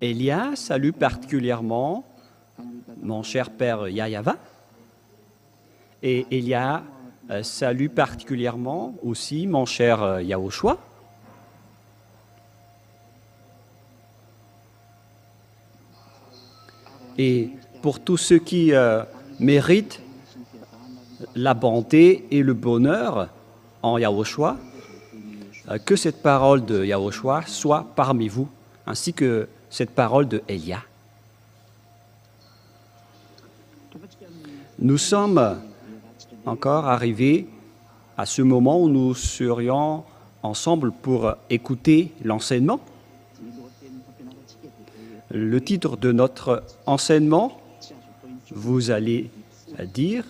Elia salue particulièrement mon cher père Yahyawa. Et Elia salue particulièrement aussi mon cher Yahushua. Et pour tous ceux qui méritent la bonté et le bonheur en Yahushua, que cette parole de Yahushua soit parmi vous, ainsi que cette parole de Elia. Nous sommes encore arrivés à ce moment où nous serions ensemble pour écouter l'enseignement. Le titre de notre enseignement, vous allez dire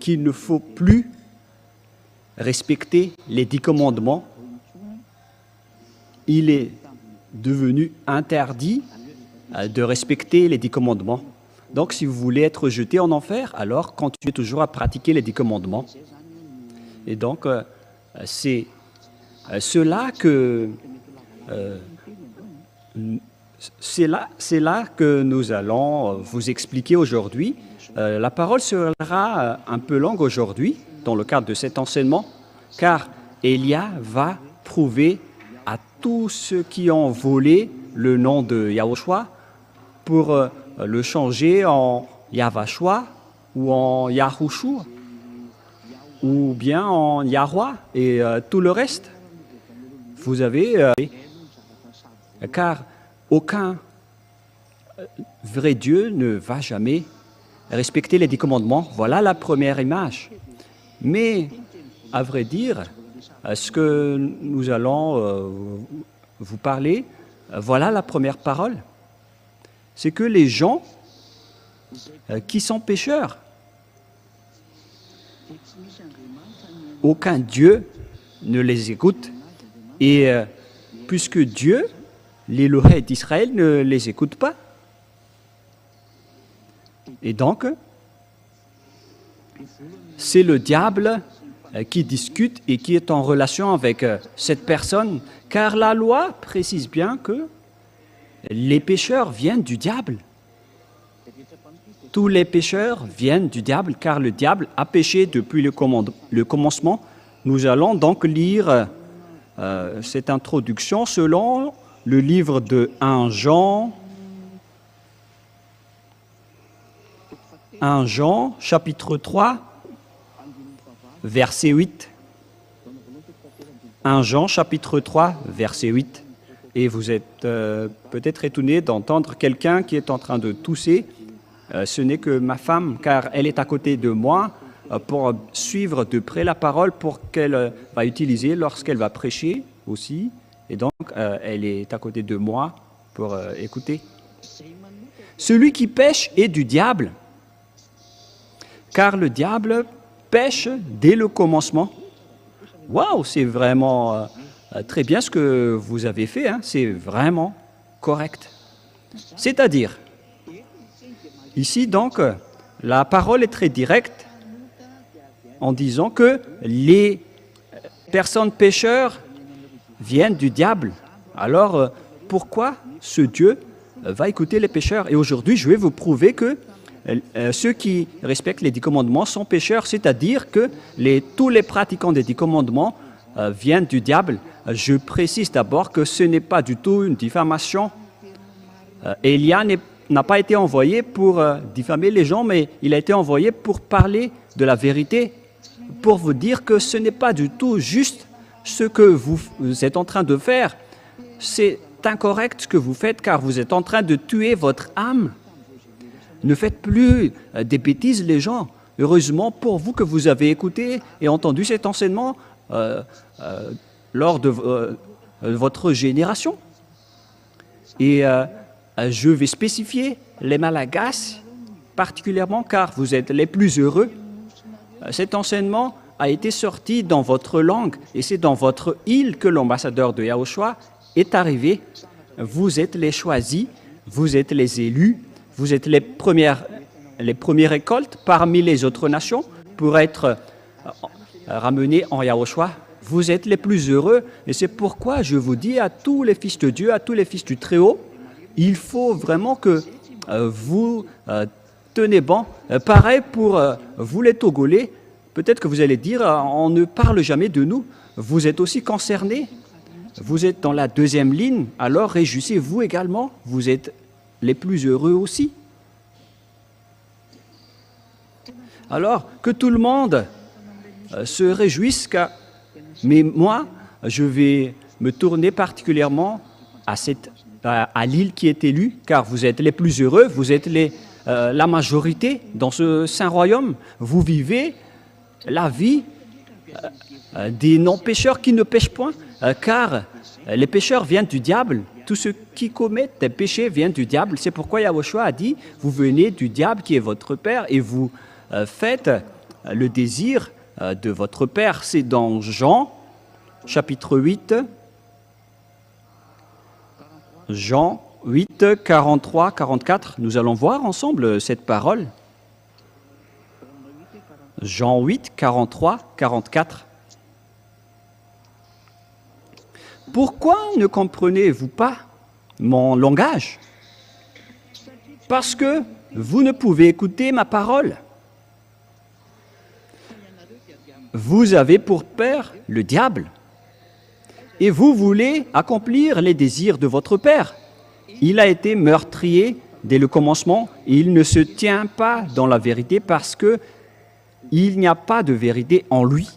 qu'il ne faut plus respecter les 10 commandements. Il est devenu interdit de respecter les 10 commandements. Donc, si vous voulez être jeté en enfer, alors continuez toujours à pratiquer les 10 commandements. Et donc, c'est là que nous allons vous expliquer aujourd'hui. La parole sera un peu longue aujourd'hui, dans le cadre de cet enseignement, car Elia va prouver à tous ceux qui ont volé le nom de Yahushua pour le changer en Yahvashua ou en Yahushua ou bien en Yahweh et tout le reste. Vous avez... car aucun vrai Dieu ne va jamais respecter les 10 commandements. Voilà la première image. Mais, à vrai dire, ce que nous allons vous parler, voilà la première parole. C'est que les gens qui sont pécheurs, aucun Dieu ne les écoute. Et puisque Dieu, l'Élohim d'Israël, ne les écoute pas. Et donc, c'est le diable qui discute et qui est en relation avec cette personne, car la loi précise bien que les pécheurs viennent du diable. Tous les pécheurs viennent du diable, car le diable a péché depuis le commencement. Nous allons donc lire cette introduction selon le livre de 1 Jean, chapitre 3, verset 8. 1 Jean, chapitre 3, verset 8. Et vous êtes peut-être étonné d'entendre quelqu'un qui est en train de tousser. Ce n'est que ma femme, car elle est à côté de moi pour suivre de près la parole pour qu'elle va utiliser lorsqu'elle va prêcher aussi. Et donc, elle est à côté de moi pour écouter. Celui qui pêche est du diable, car le diable pêche dès le commencement. Waouh, c'est vraiment très bien ce que vous avez fait, hein, c'est vraiment correct. C'est-à-dire, ici donc, la parole est très directe en disant que les personnes pécheurs viennent du diable. Alors, pourquoi ce Dieu va écouter les pécheurs? Et aujourd'hui, je vais vous prouver que ceux qui respectent les 10 commandements sont pécheurs, c'est-à-dire que tous les pratiquants des 10 commandements viennent du diable. Je précise d'abord que ce n'est pas du tout une diffamation. Elia n'a pas été envoyé pour diffamer les gens, mais il a été envoyé pour parler de la vérité, pour vous dire que ce n'est pas du tout juste ce que vous êtes en train de faire. C'est incorrect ce que vous faites, car vous êtes en train de tuer votre âme. Ne faites plus des bêtises, les gens. Heureusement pour vous que vous avez écouté et entendu cet enseignement lors de votre génération. Et je vais spécifier les Malagasy particulièrement, car vous êtes les plus heureux. Cet enseignement a été sorti dans votre langue et c'est dans votre île que l'ambassadeur de Yahushua est arrivé. Vous êtes les choisis, vous êtes les élus, vous êtes les premières récoltes parmi les autres nations pour être ramenés en Yahushua. Vous êtes les plus heureux et c'est pourquoi je vous dis à tous les fils de Dieu, à tous les fils du Très-Haut, Il faut vraiment que vous tenez bon. Pareil pour vous les Togolais. Peut-être que vous allez dire, on ne parle jamais de nous. Vous êtes aussi concernés. Vous êtes dans la deuxième ligne. Alors réjouissez-vous également. Vous êtes les plus heureux aussi. Alors que tout le monde se réjouisse. Mais moi, je vais me tourner particulièrement à l'île qui est élue, car vous êtes les plus heureux, vous êtes la majorité dans ce saint royaume. Vous vivez la vie des non-pécheurs qui ne pêchent point, car les pécheurs viennent du diable. Tous ceux qui commettent des péchés viennent du diable. C'est pourquoi Yahushua a dit, vous venez du diable qui est votre père et vous faites le désir de votre père. C'est dans Jean, chapitre 8, Jean 8, 43, 44. Nous allons voir ensemble cette parole. Jean 8, 43, 44. Pourquoi ne comprenez-vous pas mon langage? Parce que vous ne pouvez écouter ma parole. Vous avez pour père le diable, et vous voulez accomplir les désirs de votre père. Il a été meurtrier dès le commencement, et il ne se tient pas dans la vérité parce que il n'y a pas de vérité en lui.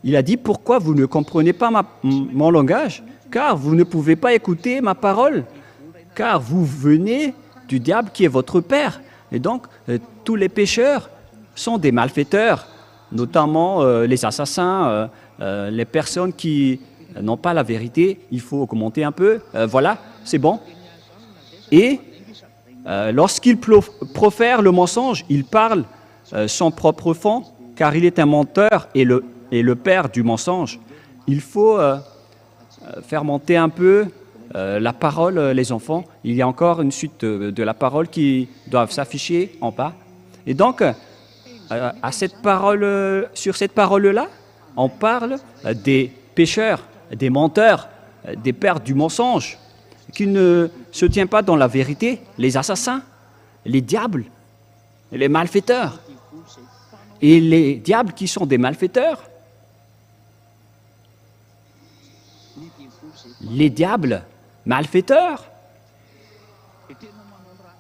Il a dit, pourquoi vous ne comprenez pas mon langage? Car vous ne pouvez pas écouter ma parole, car vous venez du diable qui est votre père. Et donc, tous les pécheurs sont des malfaiteurs, notamment les assassins, les personnes qui n'ont pas la vérité. Il faut augmenter un peu. Voilà, c'est bon. Et lorsqu'il profère le mensonge, il parle son propre fond, car il est un menteur et le père du mensonge. Il faut faire monter un peu la parole, les enfants. Il y a encore une suite de la parole qui doivent s'afficher en bas. Et donc, sur cette parole-là, on parle des pécheurs, des menteurs, des pères du mensonge, qui ne se tiennent pas dans la vérité, les assassins, les diables, les malfaiteurs. Et les diables qui sont des malfaiteurs, les diables malfaiteurs,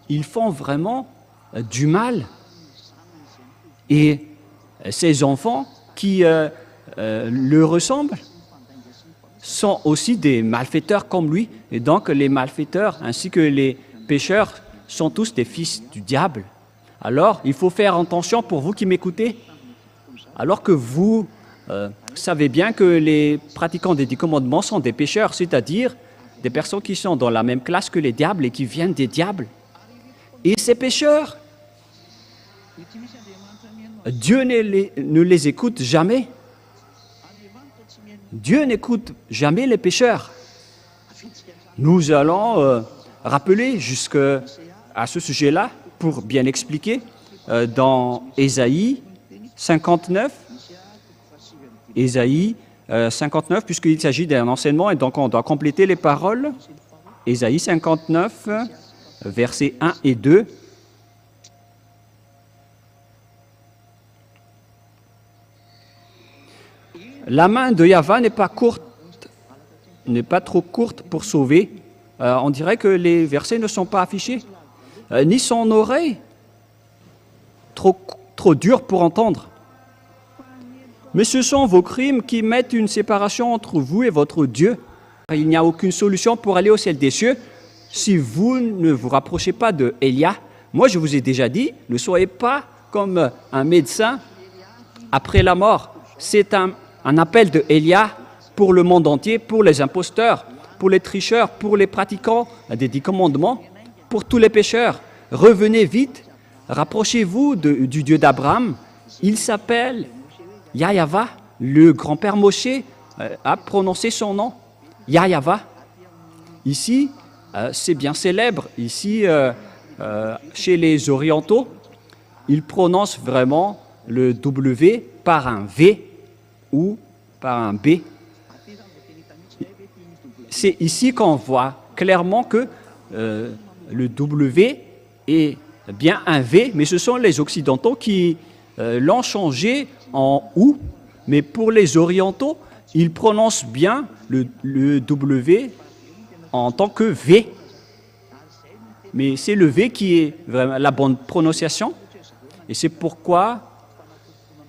ils font vraiment du mal. Et ces enfants qui le ressemblent sont aussi des malfaiteurs comme lui. Et donc les malfaiteurs ainsi que les pécheurs sont tous des fils du diable. Alors il faut faire attention pour vous qui m'écoutez. Alors que vous savez bien que les pratiquants des 10 commandements sont des pécheurs, c'est-à-dire des personnes qui sont dans la même classe que les diables et qui viennent des diables. Et ces pécheurs, Dieu ne les écoute jamais. Dieu n'écoute jamais les pécheurs. Nous allons rappeler jusqu'à ce sujet-là pour bien expliquer dans Ésaïe 59. Ésaïe 59, puisqu'il s'agit d'un enseignement et donc on doit compléter les paroles. Ésaïe 59, versets 1 et 2. La main de Yahva n'est pas trop courte pour sauver. On dirait que les versets ne sont pas affichés. Ni son oreille trop dure pour entendre. Mais ce sont vos crimes qui mettent une séparation entre vous et votre Dieu. Il n'y a aucune solution pour aller au ciel des cieux si vous ne vous rapprochez pas de Élia. Moi, je vous ai déjà dit, ne soyez pas comme un médecin après la mort. C'est un appel de Élia pour le monde entier, pour les imposteurs, pour les tricheurs, pour les pratiquants des 10 commandements, pour tous les pécheurs. Revenez vite, rapprochez-vous du Dieu d'Abraham. Il s'appelle Yahva. Le grand-père Moshe a prononcé son nom, Yahva. Ici, c'est bien célèbre. Ici, chez les orientaux, ils prononcent vraiment le W par un V ou par un B. c'est ici qu'on voit clairement que le W est bien un V, mais ce sont les Occidentaux qui l'ont changé en OU. Mais pour les Orientaux, ils prononcent bien le W en tant que V. Mais c'est le V qui est vraiment la bonne prononciation. Et c'est pourquoi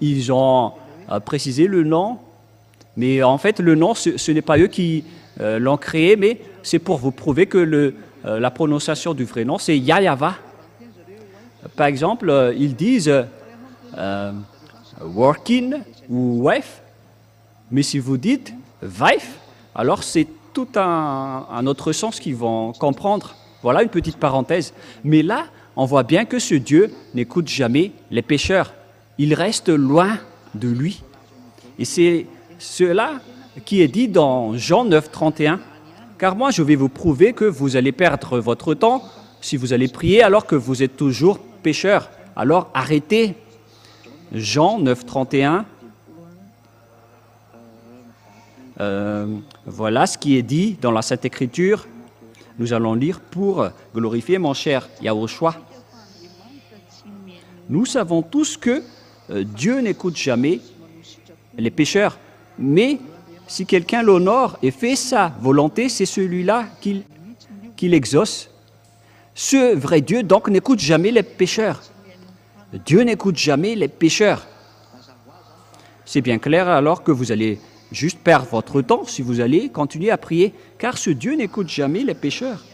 ils ont précisé le nom. Mais en fait, le nom, ce n'est pas eux qui l'ont créé, mais c'est pour vous prouver que la prononciation du vrai nom, c'est Yayava. Par exemple, ils disent working ou wife, mais si vous dites wife, alors c'est tout un autre sens qu'ils vont comprendre. Voilà une petite parenthèse. Mais là, on voit bien que ce Dieu n'écoute jamais les pécheurs. Il reste loin de lui. Et c'est cela qui est dit dans Jean 9, 31. Car moi, je vais vous prouver que vous allez perdre votre temps si vous allez prier alors que vous êtes toujours pécheur. Alors arrêtez. Jean 9, 31. Voilà ce qui est dit dans la Sainte Écriture. Nous allons lire pour glorifier mon cher Yahushua. Nous savons tous que Dieu n'écoute jamais les pécheurs, mais si quelqu'un l'honore et fait sa volonté, c'est celui-là qu'il exauce. Ce vrai Dieu, donc, n'écoute jamais les pécheurs. Dieu n'écoute jamais les pécheurs. C'est bien clair alors que vous allez juste perdre votre temps si vous allez continuer à prier, car ce Dieu n'écoute jamais les pécheurs.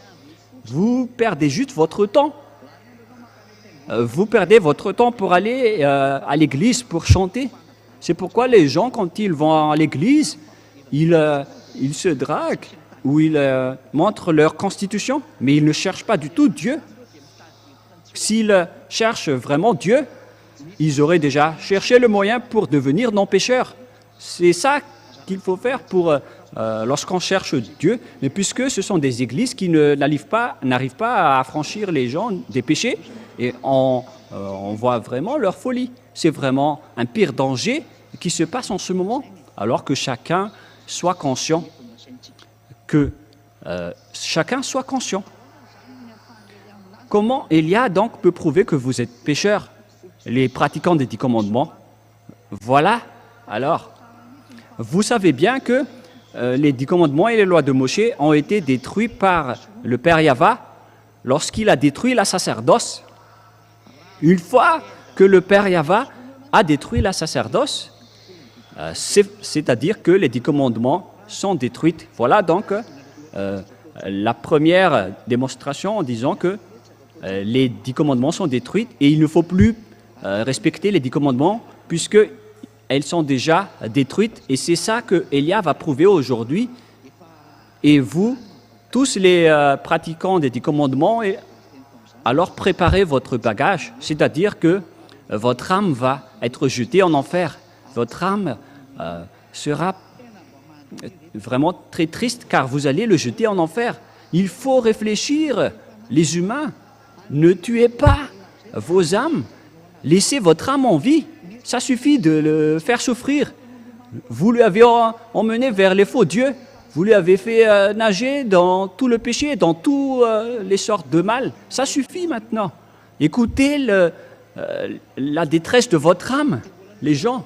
Vous perdez juste votre temps. Vous perdez votre temps pour aller à l'église, pour chanter. C'est pourquoi les gens, quand ils vont à l'église, ils se draguent ou ils montrent leur constitution, mais ils ne cherchent pas du tout Dieu. S'ils cherchent vraiment Dieu, ils auraient déjà cherché le moyen pour devenir non-pécheurs. C'est ça qu'il faut faire pour lorsqu'on cherche Dieu, mais puisque ce sont des églises qui n'arrivent pas à affranchir les gens des péchés, et on voit vraiment leur folie. C'est vraiment un pire danger qui se passe en ce moment, alors que chacun soit conscient. Comment Élia donc peut prouver que vous êtes pécheurs, les pratiquants des 10 commandements? Voilà, alors, vous savez bien que les 10 commandements et les lois de Moshe ont été détruits par le Père Yahva lorsqu'il a détruit la sacerdoce. Une fois que le Père Yahva a détruit la sacerdoce, c'est-à-dire que les 10 commandements sont détruits. Voilà donc la première démonstration en disant que les 10 commandements sont détruits et il ne faut plus respecter les 10 commandements puisqu'elles sont déjà détruites. Et c'est ça que Élia va prouver aujourd'hui. Et vous, tous les pratiquants des 10 commandements, alors préparez votre bagage, c'est-à-dire que votre âme va être jetée en enfer. Votre âme sera vraiment très triste car vous allez le jeter en enfer. Il faut réfléchir, les humains. Ne tuez pas vos âmes. Laissez votre âme en vie. Ça suffit de le faire souffrir. Vous lui avez emmené vers les faux dieux. Vous lui avez fait nager dans tout le péché, dans toutes les sortes de mal. Ça suffit maintenant. Écoutez la détresse de votre âme, les gens.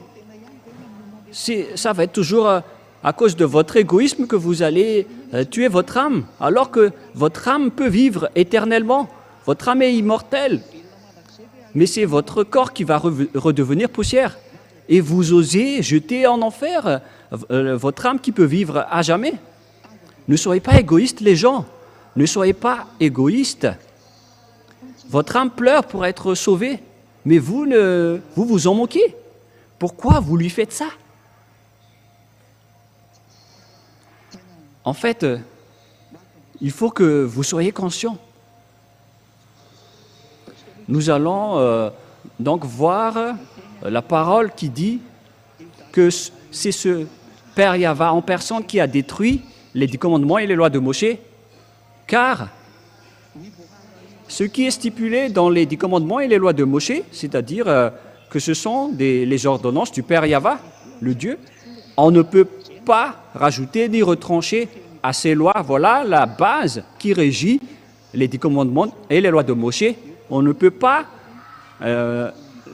Ça va être toujours à cause de votre égoïsme que vous allez tuer votre âme, alors que votre âme peut vivre éternellement. Votre âme est immortelle. Mais c'est votre corps qui va redevenir poussière. Et vous osez jeter en enfer votre âme qui peut vivre à jamais. Ne soyez pas égoïstes, les gens. Ne soyez pas égoïstes. Votre âme pleure pour être sauvée, mais vous vous en moquez. Pourquoi vous lui faites ça? En fait, il faut que vous soyez conscients. Nous allons donc voir la parole qui dit que c'est ce Père Yahva en personne qui a détruit les 10 commandements et les lois de Moshe, car ce qui est stipulé dans les 10 commandements et les lois de Moshe, c'est-à-dire que ce sont les ordonnances du Père Yahva, le Dieu, on ne peut pas rajouter ni retrancher à ces lois. Voilà la base qui régit les 10 commandements et les lois de Moïse. On ne peut pas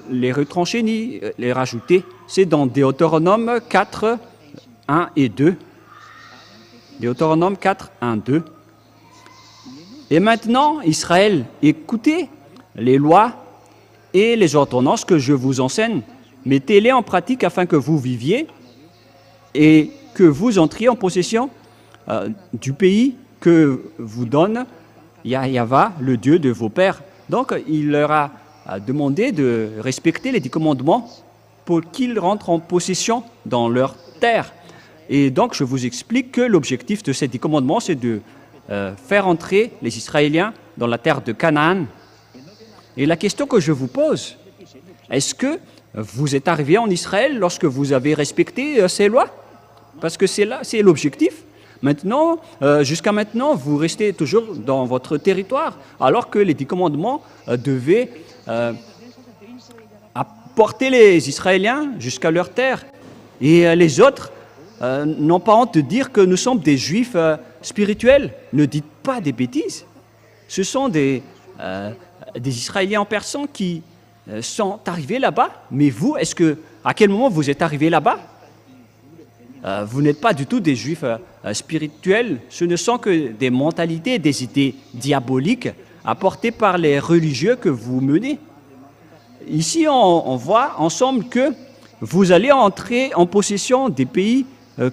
les retrancher ni les rajouter. C'est dans Deutéronome 4, 1 et 2. Deutéronome 4, 1, 2. Et maintenant, Israël, écoutez les lois et les ordonnances que je vous enseigne. Mettez-les en pratique afin que vous viviez et que vous entriez en possession du pays que vous donne Yahva, le Dieu de vos pères. Donc, il leur a demandé de respecter les 10 commandements pour qu'ils rentrent en possession dans leur terre. Et donc, je vous explique que l'objectif de ces 10 commandements, c'est de faire entrer les Israéliens dans la terre de Canaan. Et la question que je vous pose, est-ce que vous êtes arrivé en Israël lorsque vous avez respecté ces lois? Parce que c'est l'objectif. Maintenant, jusqu'à maintenant, vous restez toujours dans votre territoire, alors que les 10 commandements devaient apporter les Israéliens jusqu'à leur terre. Et les autres n'ont pas honte de dire que nous sommes des Juifs spirituels. Ne dites pas des bêtises. Ce sont des Israéliens en personne qui sont arrivés là-bas. Mais vous, à quel moment vous êtes arrivés là-bas? Vous n'êtes pas du tout des Juifs spirituels. Ce ne sont que des mentalités, des idées diaboliques apportées par les religieux que vous menez. Ici, on voit ensemble que vous allez entrer en possession des pays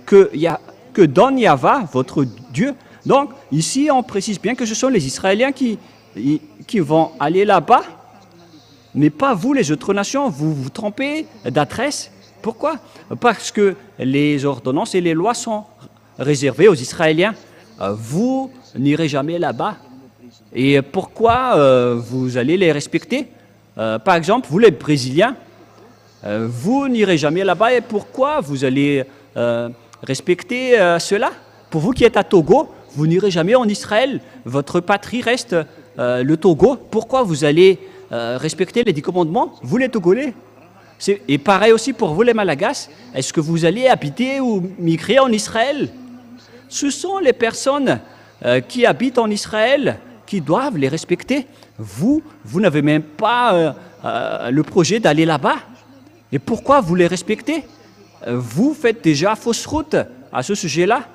que donne Yahva, votre Dieu. Donc, ici, on précise bien que ce sont les Israéliens qui vont aller là-bas, mais pas vous, les autres nations. Vous vous trompez d'adresse. Pourquoi? Parce que les ordonnances et les lois sont réservées aux Israéliens. Vous n'irez jamais là-bas. Et pourquoi vous allez les respecter? Par exemple, vous les Brésiliens, vous n'irez jamais là-bas. Et pourquoi vous allez respecter cela? Pour vous qui êtes à Togo, vous n'irez jamais en Israël. Votre patrie reste le Togo. Pourquoi vous allez respecter les 10 commandements? Vous les Togolais. Et pareil aussi pour vous les Malagasy, est-ce que vous allez habiter ou migrer en Israël? Ce sont les personnes qui habitent en Israël qui doivent les respecter. Vous n'avez même pas le projet d'aller là-bas. Et pourquoi vous les respectez? Vous faites déjà fausse route à ce sujet-là.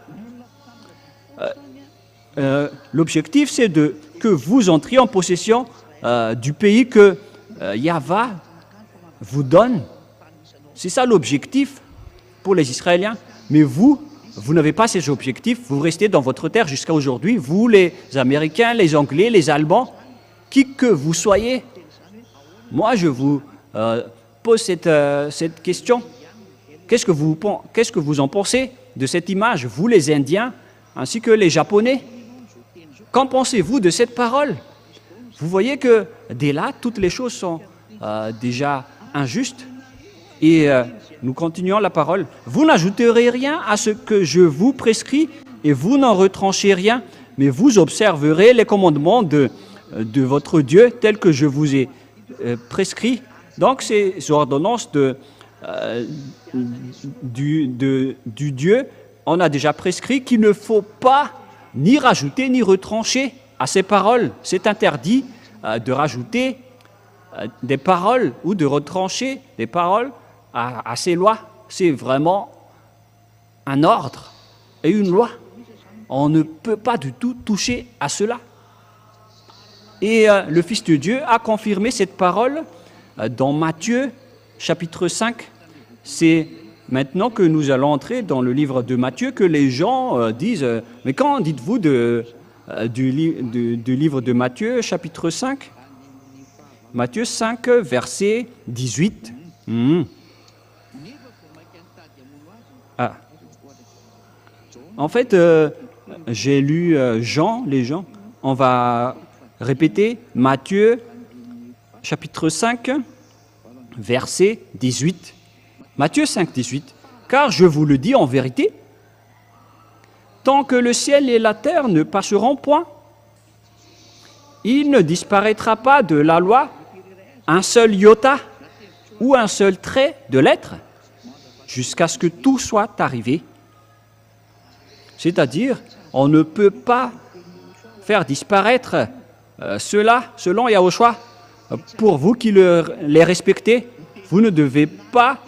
L'objectif, c'est que vous entriez en possession du pays que Yahva vous donne. C'est ça l'objectif pour les Israéliens. Mais vous n'avez pas ces objectifs. Vous restez dans votre terre jusqu'à aujourd'hui. Vous, les Américains, les Anglais, les Allemands, qui que vous soyez. Moi, je vous pose cette question. Qu'est-ce que vous en pensez de cette image, vous, les Indiens, ainsi que les Japonais? Qu'en pensez-vous de cette parole? Vous voyez que dès là, toutes les choses sont déjà injustes. Et nous continuons la parole. Vous n'ajouterez rien à ce que je vous prescris et vous n'en retranchez rien, mais vous observerez les commandements de votre Dieu tels que je vous ai prescrits. Donc, ces ordonnances du Dieu, on a déjà prescrit qu'il ne faut pas ni rajouter ni retrancher à ces paroles. C'est interdit de rajouter des paroles ou de retrancher des paroles à ces lois. C'est vraiment un ordre et une loi. On ne peut pas du tout toucher à cela. Et le Fils de Dieu a confirmé cette parole dans Matthieu, chapitre 5. C'est maintenant que nous allons entrer dans le livre de Matthieu que les gens disent « Mais quand dites-vous du livre de Matthieu, chapitre 5 ?» Matthieu 5, verset 18. Ah. En fait, j'ai lu Jean, les gens. On va répéter Matthieu, chapitre 5, verset 18. Matthieu 5, 18. Car je vous le dis en vérité, tant que le ciel et la terre ne passeront point, il ne disparaîtra pas de la loi un seul iota ou un seul trait de lettre jusqu'à ce que tout soit arrivé. C'est-à-dire, on ne peut pas faire disparaître cela selon Yahushua. Pour vous qui les respectez, vous ne devez pas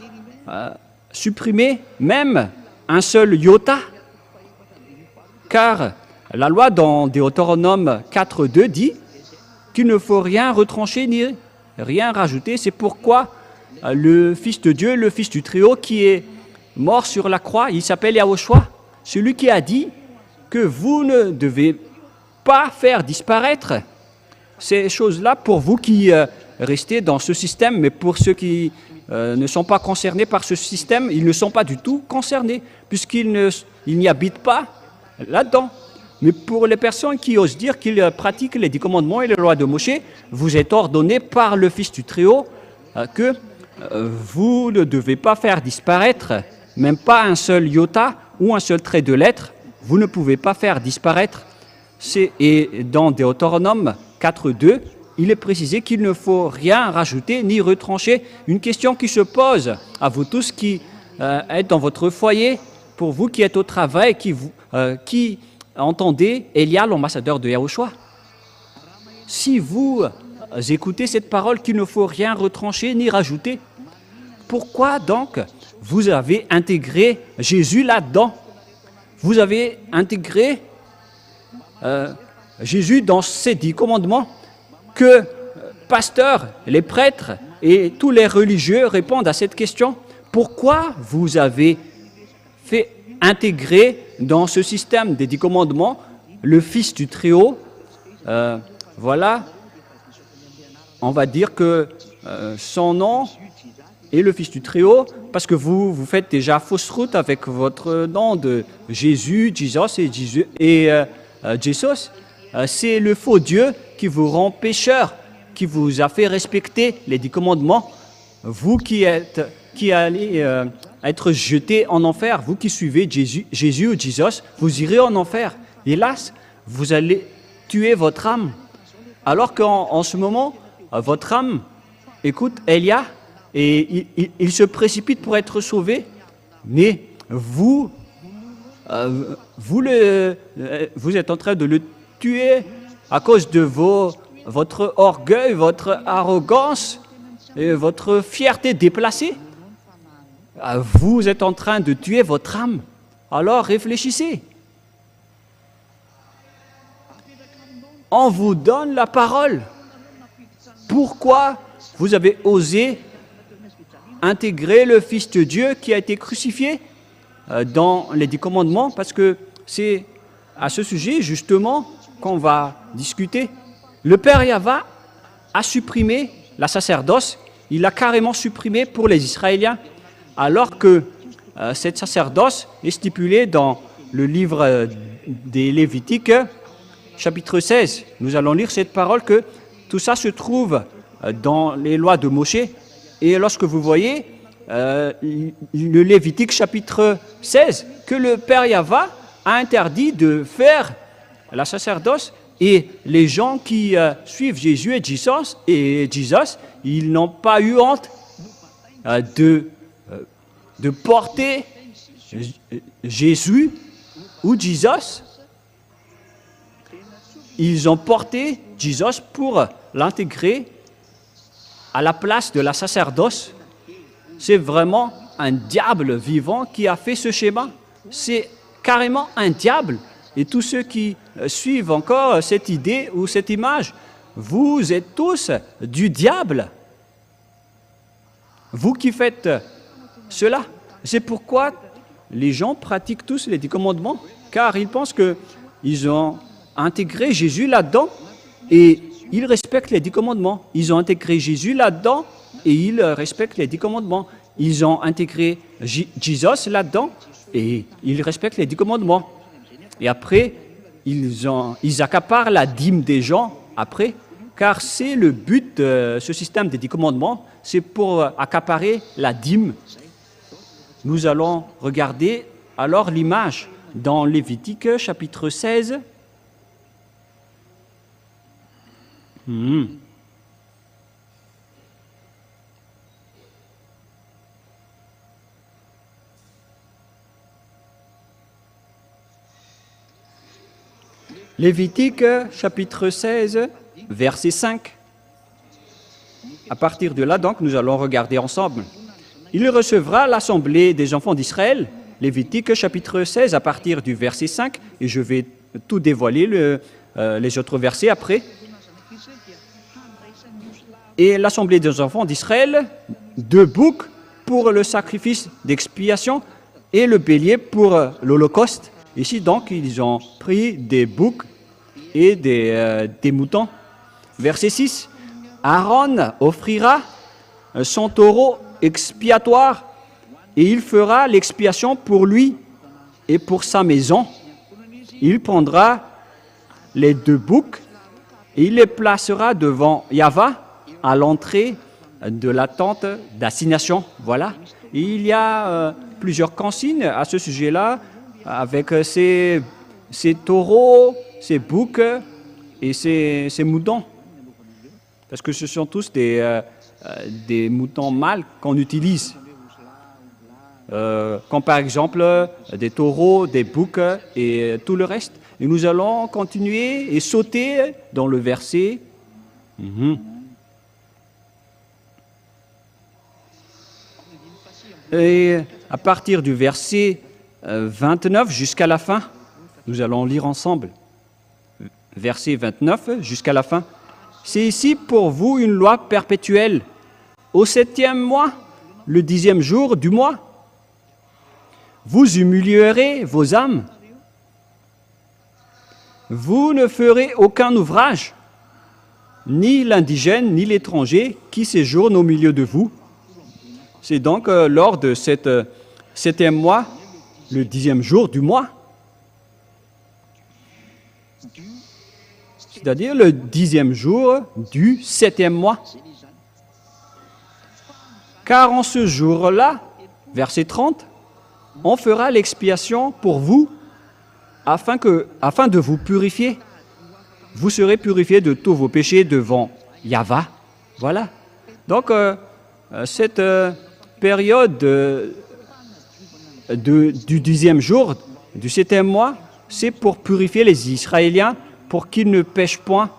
supprimer même un seul iota, car la loi dans Deutéronome 4.2 dit qu'il ne faut rien retrancher ni rien rajouter. C'est pourquoi le Fils de Dieu, le Fils du Très-Haut qui est mort sur la croix, il s'appelle Yahushua, celui qui a dit que vous ne devez pas faire disparaître ces choses-là pour vous qui restez dans ce système, mais pour ceux qui ne sont pas concernés par ce système, ils ne sont pas du tout concernés, puisqu'ils n'y habitent pas là-dedans. Mais pour les personnes qui osent dire qu'ils pratiquent les 10 commandements et les lois de Moshe, vous êtes ordonné par le Fils du Très-Haut que vous ne devez pas faire disparaître même pas un seul iota ou un seul trait de lettre. Vous ne pouvez pas faire disparaître. Et dans Deutéronome 4.2, il est précisé qu'il ne faut rien rajouter ni retrancher. Une question qui se pose à vous tous qui êtes dans votre foyer, pour vous qui êtes au travail, qui entendez Elia, l'ambassadeur de Yahushua. Si vous écoutez cette parole qu'il ne faut rien retrancher ni rajouter, pourquoi donc vous avez intégré Jésus là-dedans? Vous avez intégré Jésus dans ces 10 commandements que pasteurs, les prêtres et tous les religieux répondent à cette question. Pourquoi vous avez fait intégrer dans ce système des 10 commandements le Fils du Très-Haut? Voilà, on va dire que son nom est le Fils du Très-Haut, parce que vous faites déjà fausse route avec votre nom de Jésus, Jesus et Jesus. C'est le faux Dieu qui vous rend pécheur, qui vous a fait respecter les 10 commandements. Vous qui allez être jeté en enfer, vous qui suivez Jésus ou Jesus, vous irez en enfer. Hélas, vous allez tuer votre âme. Alors qu'en ce moment, votre âme écoute Elia et il se précipite pour être sauvé, mais vous êtes en train de le tuer à cause de votre orgueil, votre arrogance et votre fierté déplacée. Vous êtes en train de tuer votre âme. Alors réfléchissez. On vous donne la parole. Pourquoi vous avez osé intégrer le Fils de Dieu qui a été crucifié dans les 10 commandements? Parce que c'est à ce sujet, justement, qu'on va discuter. Le Père Yahva a supprimé la sacerdoce. Il l'a carrément supprimé pour les Israéliens, alors que cette sacerdoce est stipulée dans le livre des Lévitiques, chapitre 16. Nous allons lire cette parole que tout ça se trouve dans les lois de Moshe. Et lorsque vous voyez le Lévitique chapitre 16, que le Père Yahva a interdit de faire la sacerdoce, et les gens qui suivent Jésus et Jesus, ils n'ont pas eu honte de porter Jésus ou Jesus. Ils ont porté Jesus pour l'intégrer à la place de la sacerdoce. C'est vraiment un diable vivant qui a fait ce schéma. C'est carrément un diable. Et tous ceux qui suivent encore cette idée ou cette image, vous êtes tous du diable. Vous qui faites cela. C'est pourquoi les gens pratiquent tous les 10 commandements, car ils pensent qu'ils ont intégré Jésus là-dedans et ils respectent les 10 commandements. Ils ont intégré Jésus là-dedans et ils respectent les 10 commandements. Ils ont intégré Jesus là-dedans et ils respectent les 10 commandements. Et après, ils accaparent la dîme des gens après, car c'est le but de ce système des 10 commandements, c'est pour accaparer la dîme. Nous allons regarder alors l'image dans Lévitique chapitre 16. Lévitique chapitre 16, verset 5. À partir de là, donc, nous allons regarder ensemble. Il recevra l'assemblée des enfants d'Israël, Lévitique chapitre 16, à partir du verset 5, et je vais tout dévoiler, les autres versets après. Et l'assemblée des enfants d'Israël, 2 boucs pour le sacrifice d'expiation et le bélier pour l'holocauste. Ici, donc, ils ont pris des boucs et des moutons. Verset 6. Aaron offrira son taureau expiatoire et il fera l'expiation pour lui et pour sa maison. Il prendra les 2 boucs et il les placera devant Yahva à l'entrée de la tente d'assignation. Voilà. Et il y a plusieurs consignes à ce sujet-là, avec ces taureaux, ces boucs et ces moutons. Parce que ce sont tous des moutons mâles qu'on utilise. Comme par exemple des taureaux, des boucs et tout le reste. Et nous allons continuer et sauter dans le verset. Et à partir du verset 29 jusqu'à la fin, nous allons lire ensemble. Verset 29 jusqu'à la fin. C'est ici pour vous une loi perpétuelle. Au 7e mois, le 10e jour du mois, vous humilierez vos âmes. Vous ne ferez aucun ouvrage, ni l'indigène, ni l'étranger qui séjourne au milieu de vous. C'est donc lors de cet 7e mois, le 10e jour du mois, c'est-à-dire le 10e jour du 7e mois. Car en ce jour-là, verset 30, on fera l'expiation pour vous afin de vous purifier. Vous serez purifiés de tous vos péchés devant Yahva. Voilà. Donc, cette période du 10e jour, du 7e mois, c'est pour purifier les Israéliens pour qu'ils ne pêchent point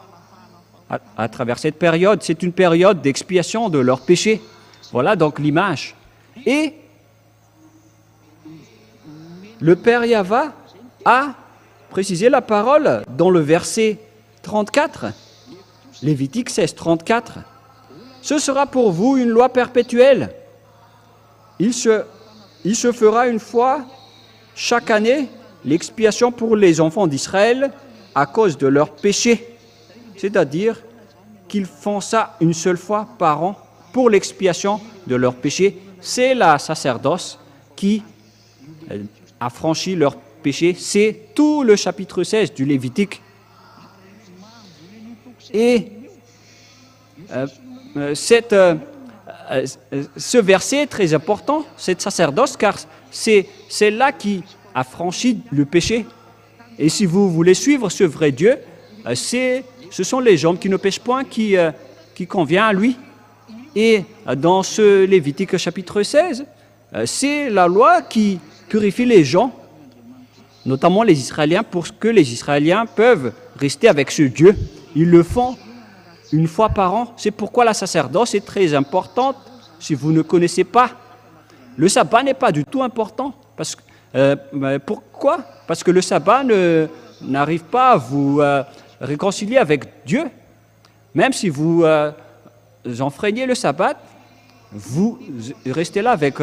à travers cette période. C'est une période d'expiation de leurs péchés. Voilà donc l'image. Et le Père Yahva a précisé la parole dans le verset 34, Lévitique 16, 34. Ce sera pour vous une loi perpétuelle. Il se fera une fois chaque année l'expiation pour les enfants d'Israël à cause de leurs péchés. C'est-à-dire qu'ils font ça une seule fois par an pour l'expiation de leurs péchés. C'est la sacerdoce qui a franchi leurs péchés. C'est tout le chapitre 16 du Lévitique. Et ce verset est très important, cette sacerdoce, car c'est là qui a franchi le péché. Et si vous voulez suivre ce vrai Dieu, ce sont les gens qui ne pêchent point qui convient à lui. Et dans ce Lévitique chapitre 16, c'est la loi qui purifie les gens, notamment les Israéliens, pour que les Israéliens peuvent rester avec ce Dieu. Ils le font une fois par an. C'est pourquoi la sacerdoce est très importante. Si vous ne connaissez pas, le sabbat n'est pas du tout important. Pourquoi? Parce que le sabbat n'arrive pas à vous réconcilier avec Dieu. Même si vous enfreignez le sabbat, vous restez là avec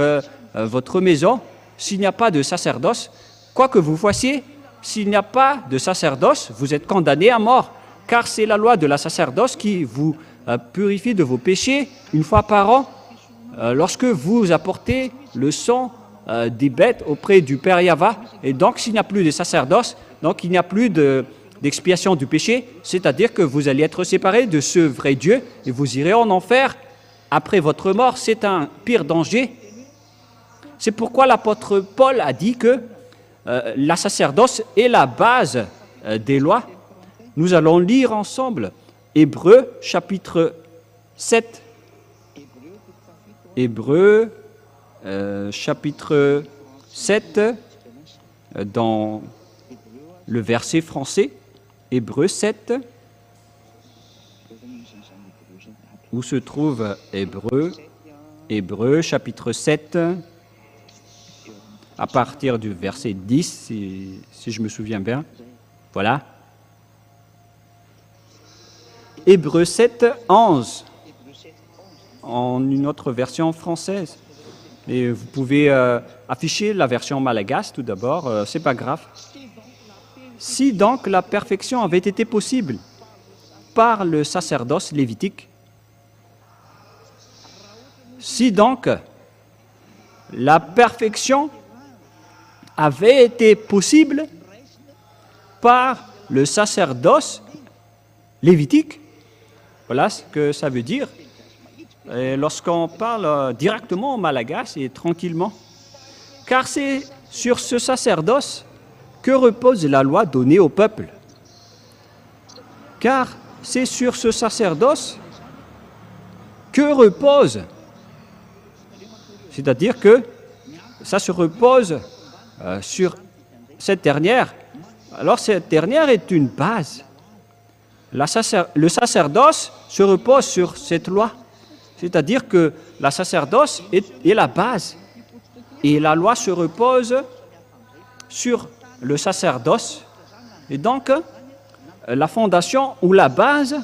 votre maison. S'il n'y a pas de sacerdoce, quoi que vous fassiez, s'il n'y a pas de sacerdoce, vous êtes condamné à mort. Car c'est la loi de la sacerdoce qui vous purifie de vos péchés une fois par an. Lorsque vous apportez le sang des bêtes auprès du Père Yahva, et donc s'il n'y a plus de sacerdoce, donc il n'y a plus d'expiation du péché, c'est-à-dire que vous allez être séparés de ce vrai Dieu et vous irez en enfer après votre mort. C'est un pire danger. C'est pourquoi l'apôtre Paul a dit que la sacerdoce est la base des lois. Nous allons lire ensemble Hébreux chapitre 7. Hébreux chapitre 7 dans le verset français. Hébreux 7. Où se trouve Hébreux? Hébreux chapitre 7, à partir du verset 10, si je me souviens bien. Voilà. Hébreux 7, 11, en une autre version française. Et vous pouvez afficher la version malgache tout d'abord, c'est pas grave. Si donc la perfection avait été possible par le sacerdoce lévitique, si donc la perfection avait été possible par le sacerdoce lévitique, voilà ce que ça veut dire. Lorsqu'on parle directement en malgache et tranquillement, car c'est sur ce sacerdoce que repose la loi donnée au peuple. Car c'est sur ce sacerdoce que repose, c'est-à-dire que ça se repose sur cette dernière. Alors cette dernière est une base. Le sacerdoce se repose sur cette loi. C'est-à-dire que la sacerdoce est la base. Et la loi se repose sur le sacerdoce. Et donc, la fondation ou la base,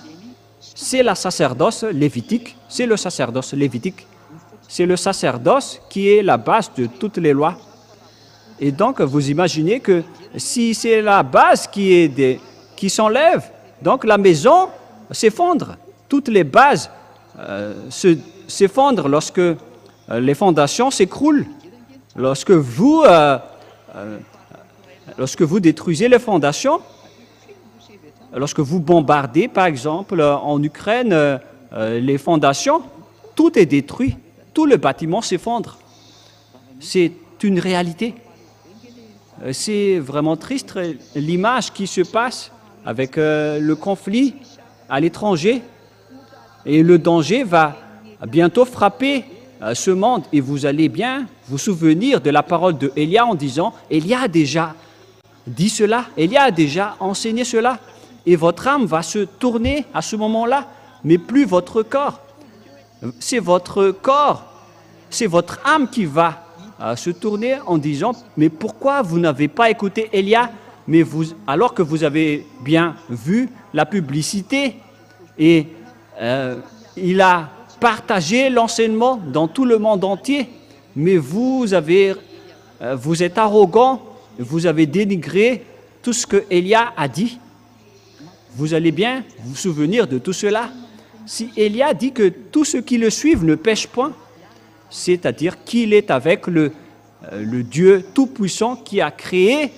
c'est la sacerdoce lévitique. C'est le sacerdoce lévitique. C'est le sacerdoce qui est la base de toutes les lois. Et donc, vous imaginez que si c'est la base qui s'enlève, donc la maison s'effondre. Toutes les bases s'effondrent lorsque les fondations s'écroulent. Lorsque vous détruisez les fondations, lorsque vous bombardez, par exemple, en Ukraine, les fondations, tout est détruit. Tout le bâtiment s'effondre. C'est une réalité. C'est vraiment triste l'image qui se passe avec le conflit à l'étranger. Et le danger va bientôt frapper ce monde. Et vous allez bien vous souvenir de la parole de Élia en disant « Élia a déjà dit cela, Élia a déjà enseigné cela. » Et votre âme va se tourner à ce moment-là, mais plus votre corps. C'est votre corps, c'est votre âme qui va se tourner en disant « Mais pourquoi vous n'avez pas écouté Élia alors que vous avez bien vu la publicité ?» Et il a partagé l'enseignement dans tout le monde entier, mais vous êtes arrogant, vous avez dénigré tout ce que Élia a dit. Vous allez bien vous souvenir de tout cela. Si Élia dit que tous ceux qui le suivent ne pêchent point, c'est-à-dire qu'il est avec le Dieu Tout-Puissant qui a créé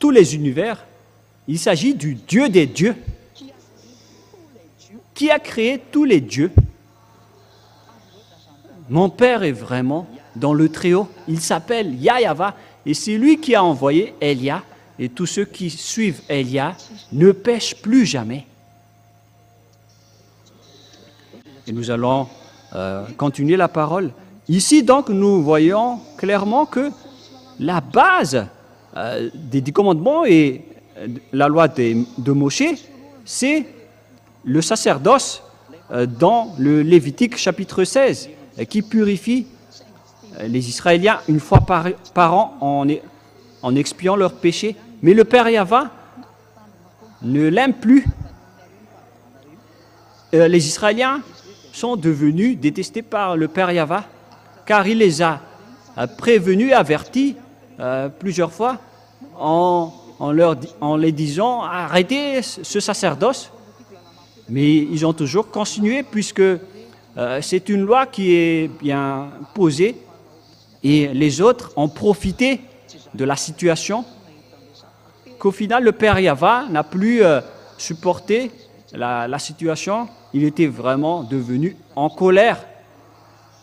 tous les univers. Il s'agit du Dieu des dieux, qui a créé tous les dieux. Mon Père est vraiment dans le Très-Haut. Il s'appelle Yahva et c'est lui qui a envoyé Élia. Et tous ceux qui suivent Élia ne pêchent plus jamais. Et nous allons continuer la parole. Ici, donc, nous voyons clairement que la base des 10 commandements et la loi de Moïse, c'est le sacerdoce dans le Lévitique chapitre 16, qui purifie les Israéliens une fois par an en expiant leurs péchés. Mais le Père Yahva ne l'aime plus. Les Israéliens sont devenus détestés par le Père Yahva, car il les a prévenus et avertis plusieurs fois en les disant « Arrêtez ce sacerdoce ». Mais ils ont toujours continué puisque c'est une loi qui est bien posée et les autres ont profité de la situation qu'au final le Père Yahva n'a plus supporté la situation. Il était vraiment devenu en colère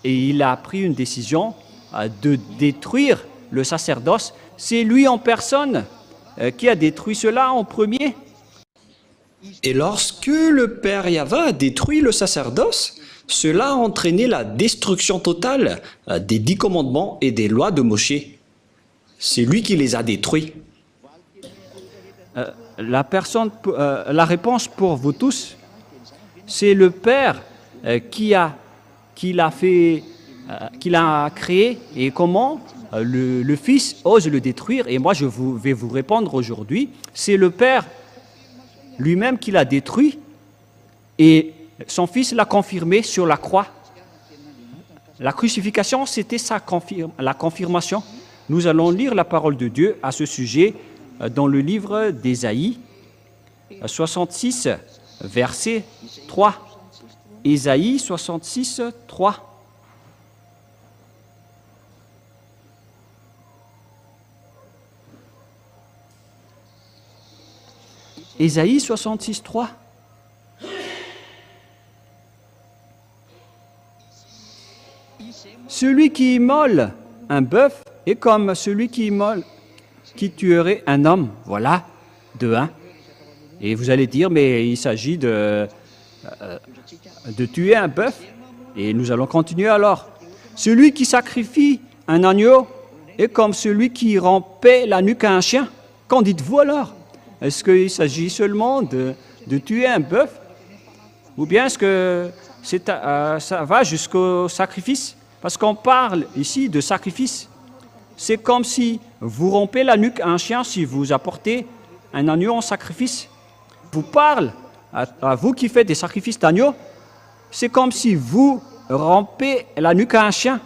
et il a pris une décision de détruire le sacerdoce. C'est lui en personne qui a détruit cela en premier. Et lorsque le Père Yahva a détruit le sacerdoce, cela a entraîné la destruction totale des 10 commandements et des lois de Moïse. C'est lui qui les a détruits. la réponse pour vous tous, c'est le Père qui l'a créé, et comment le Fils ose le détruire. Et moi, vais vous répondre aujourd'hui, c'est le Père lui-même qui l'a détruit, et son Fils l'a confirmé sur la croix. La crucifixion, c'était la confirmation. Nous allons lire la parole de Dieu à ce sujet dans le livre d'Ésaïe 66, verset 3. Ésaïe 66, 3. Ésaïe 66, 3. Celui qui immole un bœuf est comme celui qui tuerait un homme. Voilà, de 1. Et vous allez dire, mais il s'agit de tuer un bœuf. Et nous allons continuer alors. Celui qui sacrifie un agneau est comme celui qui rompait la nuque à un chien. Qu'en dites-vous alors? Est-ce qu'il s'agit seulement de tuer un bœuf? Ou bien est-ce que ça va jusqu'au sacrifice? Parce qu'on parle ici de sacrifice. C'est comme si vous rompez la nuque à un chien si vous apportez un agneau en sacrifice. Je vous parle, à vous qui faites des sacrifices d'agneau, c'est comme si vous rompez la nuque à un chien.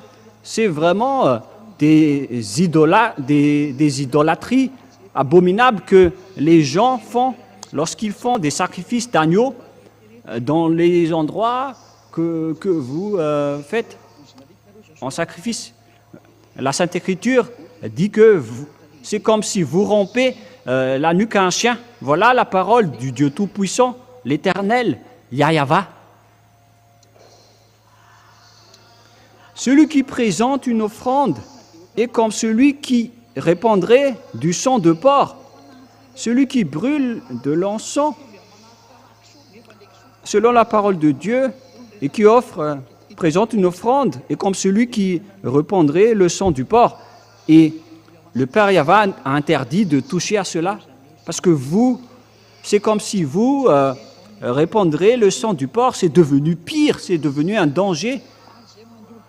C'est vraiment des idolâtries abominables que les gens font lorsqu'ils font des sacrifices d'agneau dans les endroits que vous faites en sacrifice. La Sainte Écriture dit que c'est comme si vous rompez la nuque à un chien. Voilà la parole du Dieu Tout-Puissant, l'Éternel, Yahweh. Celui qui présente une offrande est comme celui qui répandrait du sang de porc. Celui qui brûle de l'encens, selon la parole de Dieu, et qui présente une offrande, est comme celui qui répandrait le sang du porc. Et le Père Yahweh a interdit de toucher à cela, parce que c'est comme si vous répandrez le sang du porc, c'est devenu pire, c'est devenu un danger.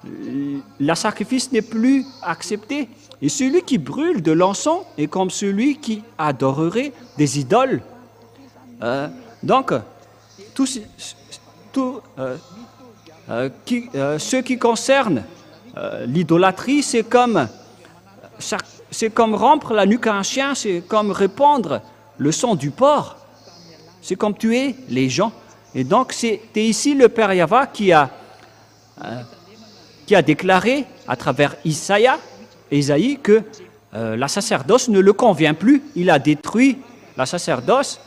Le sacrifice n'est plus accepté. Et celui qui brûle de l'encens est comme celui qui adorerait des idoles. Donc, ce qui concerne l'idolâtrie, c'est comme rompre la nuque à un chien, c'est comme répandre le sang du porc, c'est comme tuer les gens. Et donc, c'était ici le Père Yahweh qui a déclaré à travers Ésaïe que la sacerdoce ne le convient plus. Il a détruit la sacerdoce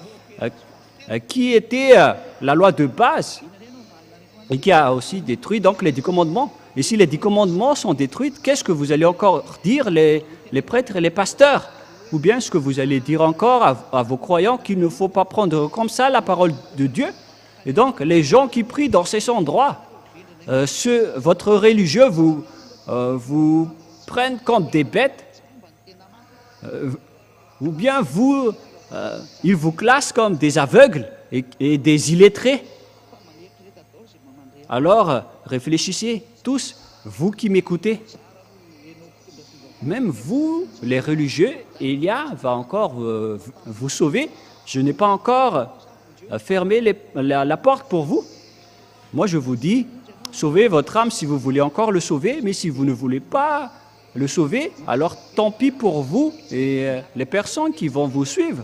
qui était la loi de base et qui a aussi détruit donc les 10 commandements. Et si les 10 commandements sont détruits, qu'est-ce que vous allez encore dire les prêtres et les pasteurs? Ou bien est-ce que vous allez dire encore à vos croyants qu'il ne faut pas prendre comme ça la parole de Dieu? Et donc les gens qui prient dans ces endroits, votre religieux vous prennent comme des bêtes, ou bien ils vous classent comme des aveugles et des illettrés. Alors, réfléchissez tous, vous qui m'écoutez. Même vous, les religieux, Élia va encore vous sauver. Je n'ai pas encore fermé la porte pour vous. Moi, je vous dis, sauvez votre âme si vous voulez encore le sauver, mais si vous ne voulez pas le sauver, alors tant pis pour vous et les personnes qui vont vous suivre.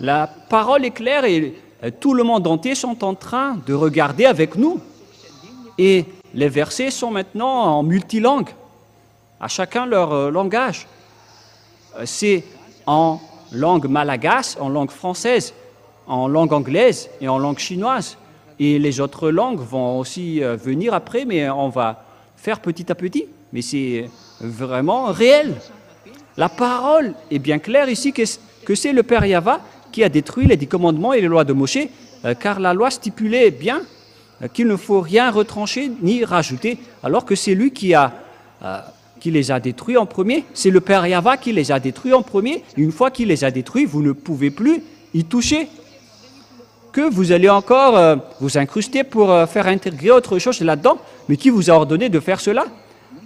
La parole est claire et tout le monde entier sont en train de regarder avec nous. Et les versets sont maintenant en multilangue, à chacun leur langage. C'est en langue malagasse, en langue française, en langue anglaise et en langue chinoise. Et les autres langues vont aussi venir après, mais on va faire petit à petit. Mais c'est vraiment réel. La parole est bien claire ici que c'est le Père Yahweh qui a détruit les 10 commandements et les lois de Moïse, car la loi stipulait bien qu'il ne faut rien retrancher ni rajouter, alors que c'est lui qui les a détruits en premier. C'est le Père Yahweh qui les a détruits en premier. Une fois qu'il les a détruits, vous ne pouvez plus y toucher, que vous allez encore vous incruster pour faire intégrer autre chose là-dedans. Mais qui vous a ordonné de faire cela?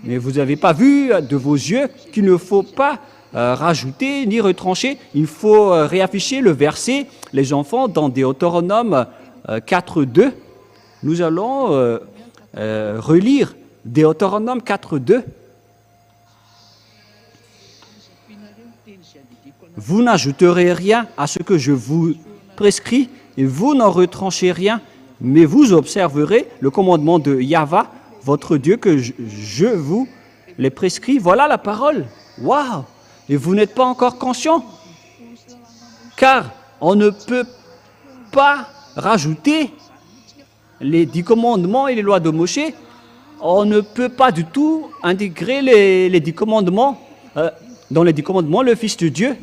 Mais vous n'avez pas vu de vos yeux qu'il ne faut pas rajouter ni retrancher. Il faut réafficher le verset, les enfants, dans Deutéronome 4.2. Nous allons relire Deutéronome 4.2. Vous n'ajouterez rien à ce que je vous prescris, et vous n'en retranchez rien, mais vous observerez le commandement de Yahva, votre Dieu, que je vous les prescris. Voilà la parole. Waouh! Et vous n'êtes pas encore conscient, car on ne peut pas rajouter les 10 commandements et les lois de Moshe. On ne peut pas du tout intégrer les 10 commandements. Dans les 10 commandements, le Fils de Dieu,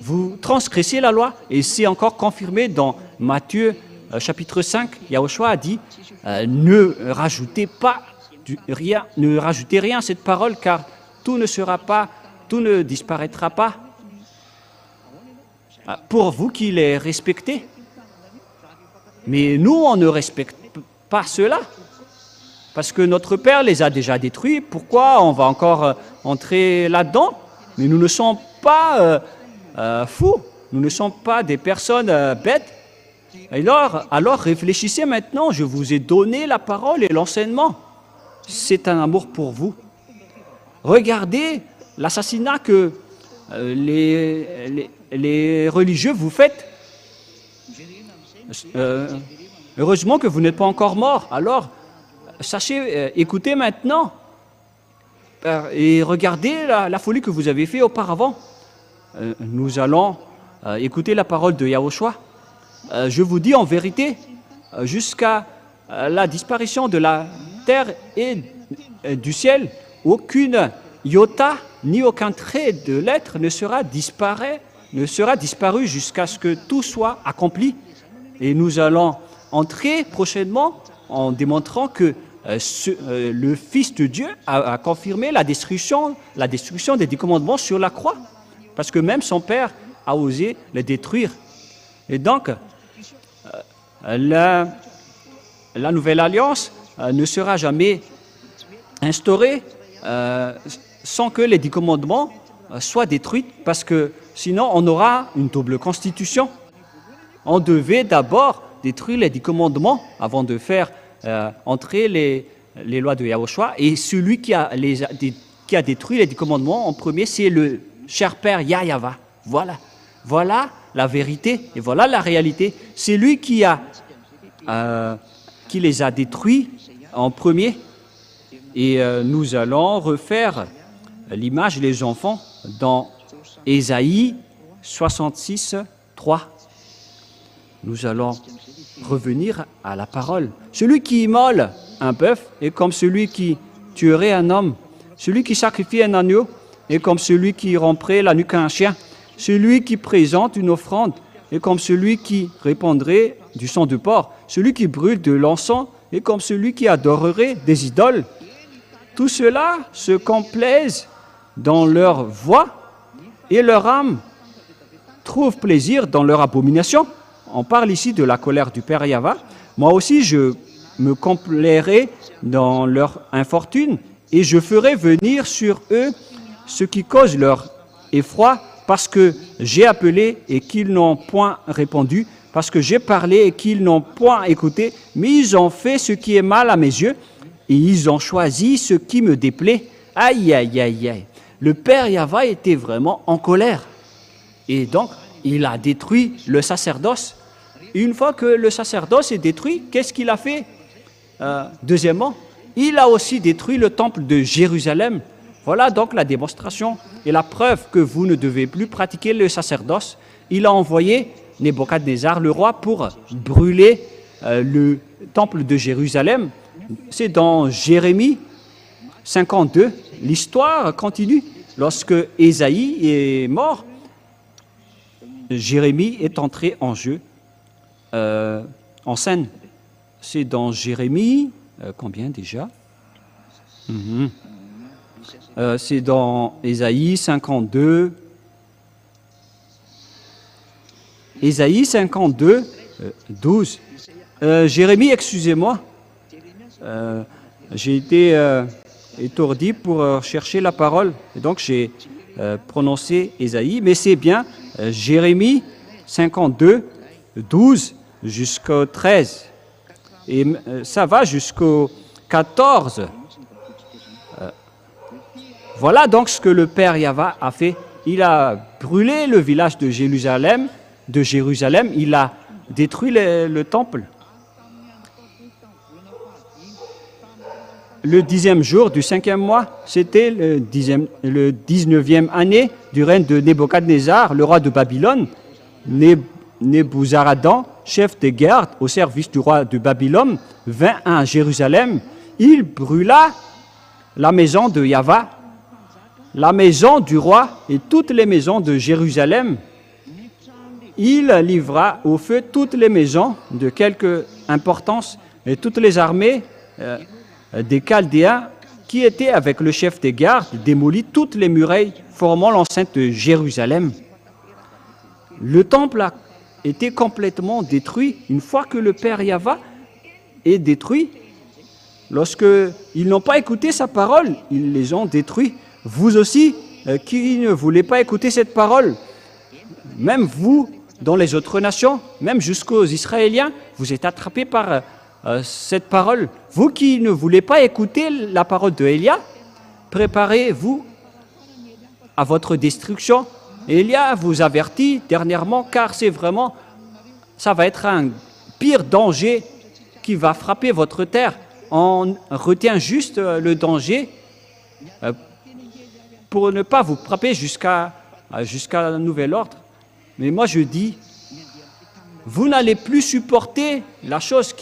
vous transgressez la loi. Et c'est encore confirmé dans Matthieu chapitre 5. Yahushua a dit, ne rajoutez rien à cette parole, car tout ne disparaîtra pas. Pour vous qui les respectez. Mais nous, on ne respecte pas cela. Parce que notre Père les a déjà détruits. Pourquoi on va encore entrer là-dedans? Mais nous ne sommes pas fous. Nous ne sommes pas des personnes bêtes. Alors réfléchissez maintenant. Je vous ai donné la parole et l'enseignement. C'est un amour pour vous. Regardez l'assassinat que les religieux vous faites. Heureusement que vous n'êtes pas encore mort. Alors, sachez, écoutez maintenant et regardez la folie que vous avez faite auparavant. Nous allons écouter la parole de Yahushua. Je vous dis en vérité, jusqu'à la disparition de la terre et du ciel, aucune iota ni aucun trait de l'être ne sera disparu jusqu'à ce que tout soit accompli. Et nous allons entrer prochainement en démontrant que le Fils de Dieu a confirmé la destruction des 10 commandements sur la croix. Parce que même son Père a osé les détruire. Et donc, la nouvelle alliance ne sera jamais instaurée sans que les 10 commandements soient détruits, parce que sinon on aura une double constitution. On devait d'abord détruire les 10 commandements avant de faire entrer les lois de Yahushua. Et celui qui a détruit les 10 commandements en premier, c'est le cher Père Yahva. Voilà la vérité et voilà la réalité. C'est lui qui les a détruits en premier. Et nous allons refaire l'image des enfants dans Ésaïe 66, 3. Nous allons revenir à la parole. Celui qui immole un bœuf est comme celui qui tuerait un homme. Celui qui sacrifie un agneau est comme celui qui romprait la nuque à un chien. Celui qui présente une offrande est comme celui qui répandrait du sang de porc. Celui qui brûle de l'encens est comme celui qui adorerait des idoles. Tout cela se complaisent dans leur voix et leur âme trouve plaisir dans leur abomination. On parle ici de la colère du Père Yahva. Moi aussi, je me complairai dans leur infortune et je ferai venir sur eux ce qui cause leur effroi, parce que j'ai appelé et qu'ils n'ont point répondu, parce que j'ai parlé et qu'ils n'ont point écouté, mais ils ont fait ce qui est mal à mes yeux et ils ont choisi ce qui me déplaît. Aïe, aïe, aïe, aïe. Le Père Yahva était vraiment en colère. Et donc, il a détruit le sacerdoce. Une fois que le sacerdoce est détruit, qu'est-ce qu'il a fait? Deuxièmement, il a aussi détruit le temple de Jérusalem. Voilà donc la démonstration et la preuve que vous ne devez plus pratiquer le sacerdoce. Il a envoyé Nebuchadnezzar, le roi, pour brûler le temple de Jérusalem. C'est dans Jérémie 52. L'histoire continue. Lorsque Ésaïe est mort, Jérémie est entré en jeu, en scène. C'est dans Jérémie, combien déjà? C'est dans Ésaïe 52. Ésaïe 52, 12. Jérémie, excusez-moi. J'ai été étourdi pour chercher la parole. Et donc j'ai prononcé Ésaïe, mais c'est bien Jérémie 52, 12 jusqu'au 13. Et ça va jusqu'au 14. Voilà donc ce que le Père Yahva a fait. Il a brûlé le village de Jérusalem, il a détruit le temple. Le 10e jour du 5e mois, c'était le 19e année du règne de Nebuchadnezzar, le roi de Babylone. Nebuzaradan, chef des gardes au service du roi de Babylone, vint à Jérusalem. Il brûla la maison de Yahva, la maison du roi et toutes les maisons de Jérusalem. Il livra au feu toutes les maisons de quelque importance et toutes les armées des Chaldéens qui étaient avec le chef des gardes, démolit toutes les murailles formant l'enceinte de Jérusalem. Le temple a été complètement détruit une fois que le Père Yahva est détruit. Lorsqu'ils n'ont pas écouté sa parole, ils les ont détruits. Vous aussi, qui ne voulez pas écouter cette parole, même vous, dans les autres nations, même jusqu'aux Israéliens, vous êtes attrapés par cette parole. Vous qui ne voulez pas écouter la parole de Élia, préparez-vous à votre destruction. Élia vous avertit dernièrement, car ça va être un pire danger qui va frapper votre terre. On retient juste le danger pour ne pas vous frapper jusqu'à un nouvel ordre. Mais moi je dis, vous n'allez plus supporter les choses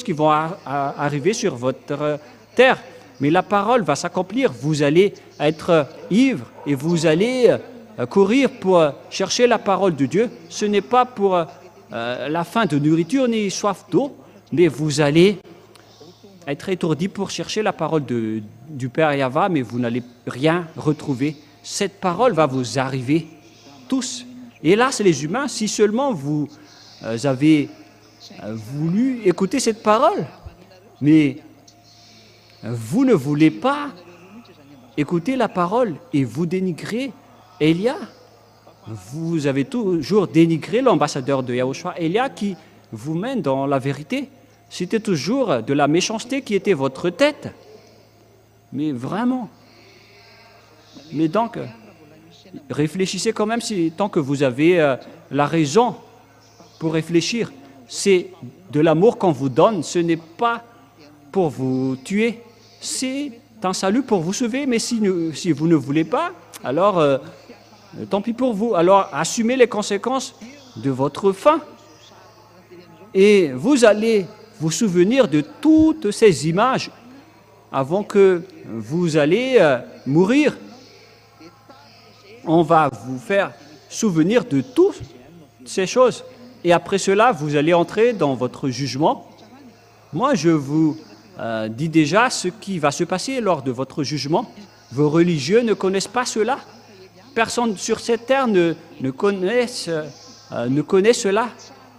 qui vont arriver sur votre terre. Mais la parole va s'accomplir. Vous allez être ivre et vous allez courir pour chercher la parole de Dieu. Ce n'est pas pour la faim de nourriture ni soif d'eau, mais vous allez être étourdi pour chercher la parole du Père Yahva, mais vous n'allez rien retrouver. Cette parole va vous arriver tous. Hélas, les humains, si seulement vous avez voulu écouter cette parole, mais vous ne voulez pas écouter la parole et vous dénigrez Élia. Vous avez toujours dénigré l'ambassadeur de Yahushua, Élia, qui vous mène dans la vérité. C'était toujours de la méchanceté qui était votre tête. Mais vraiment. Mais donc, réfléchissez quand même tant que vous avez la raison pour réfléchir. C'est de l'amour qu'on vous donne, ce n'est pas pour vous tuer, c'est un salut pour vous sauver. Mais si vous ne voulez pas, alors tant pis pour vous. Alors assumez les conséquences de votre faim. Et vous allez vous souvenir de toutes ces images avant que vous allez mourir. On va vous faire souvenir de toutes ces choses. Et après cela, vous allez entrer dans votre jugement. Moi, je vous dis déjà ce qui va se passer lors de votre jugement. Vos religieux ne connaissent pas cela. Personne sur cette terre ne connaît cela,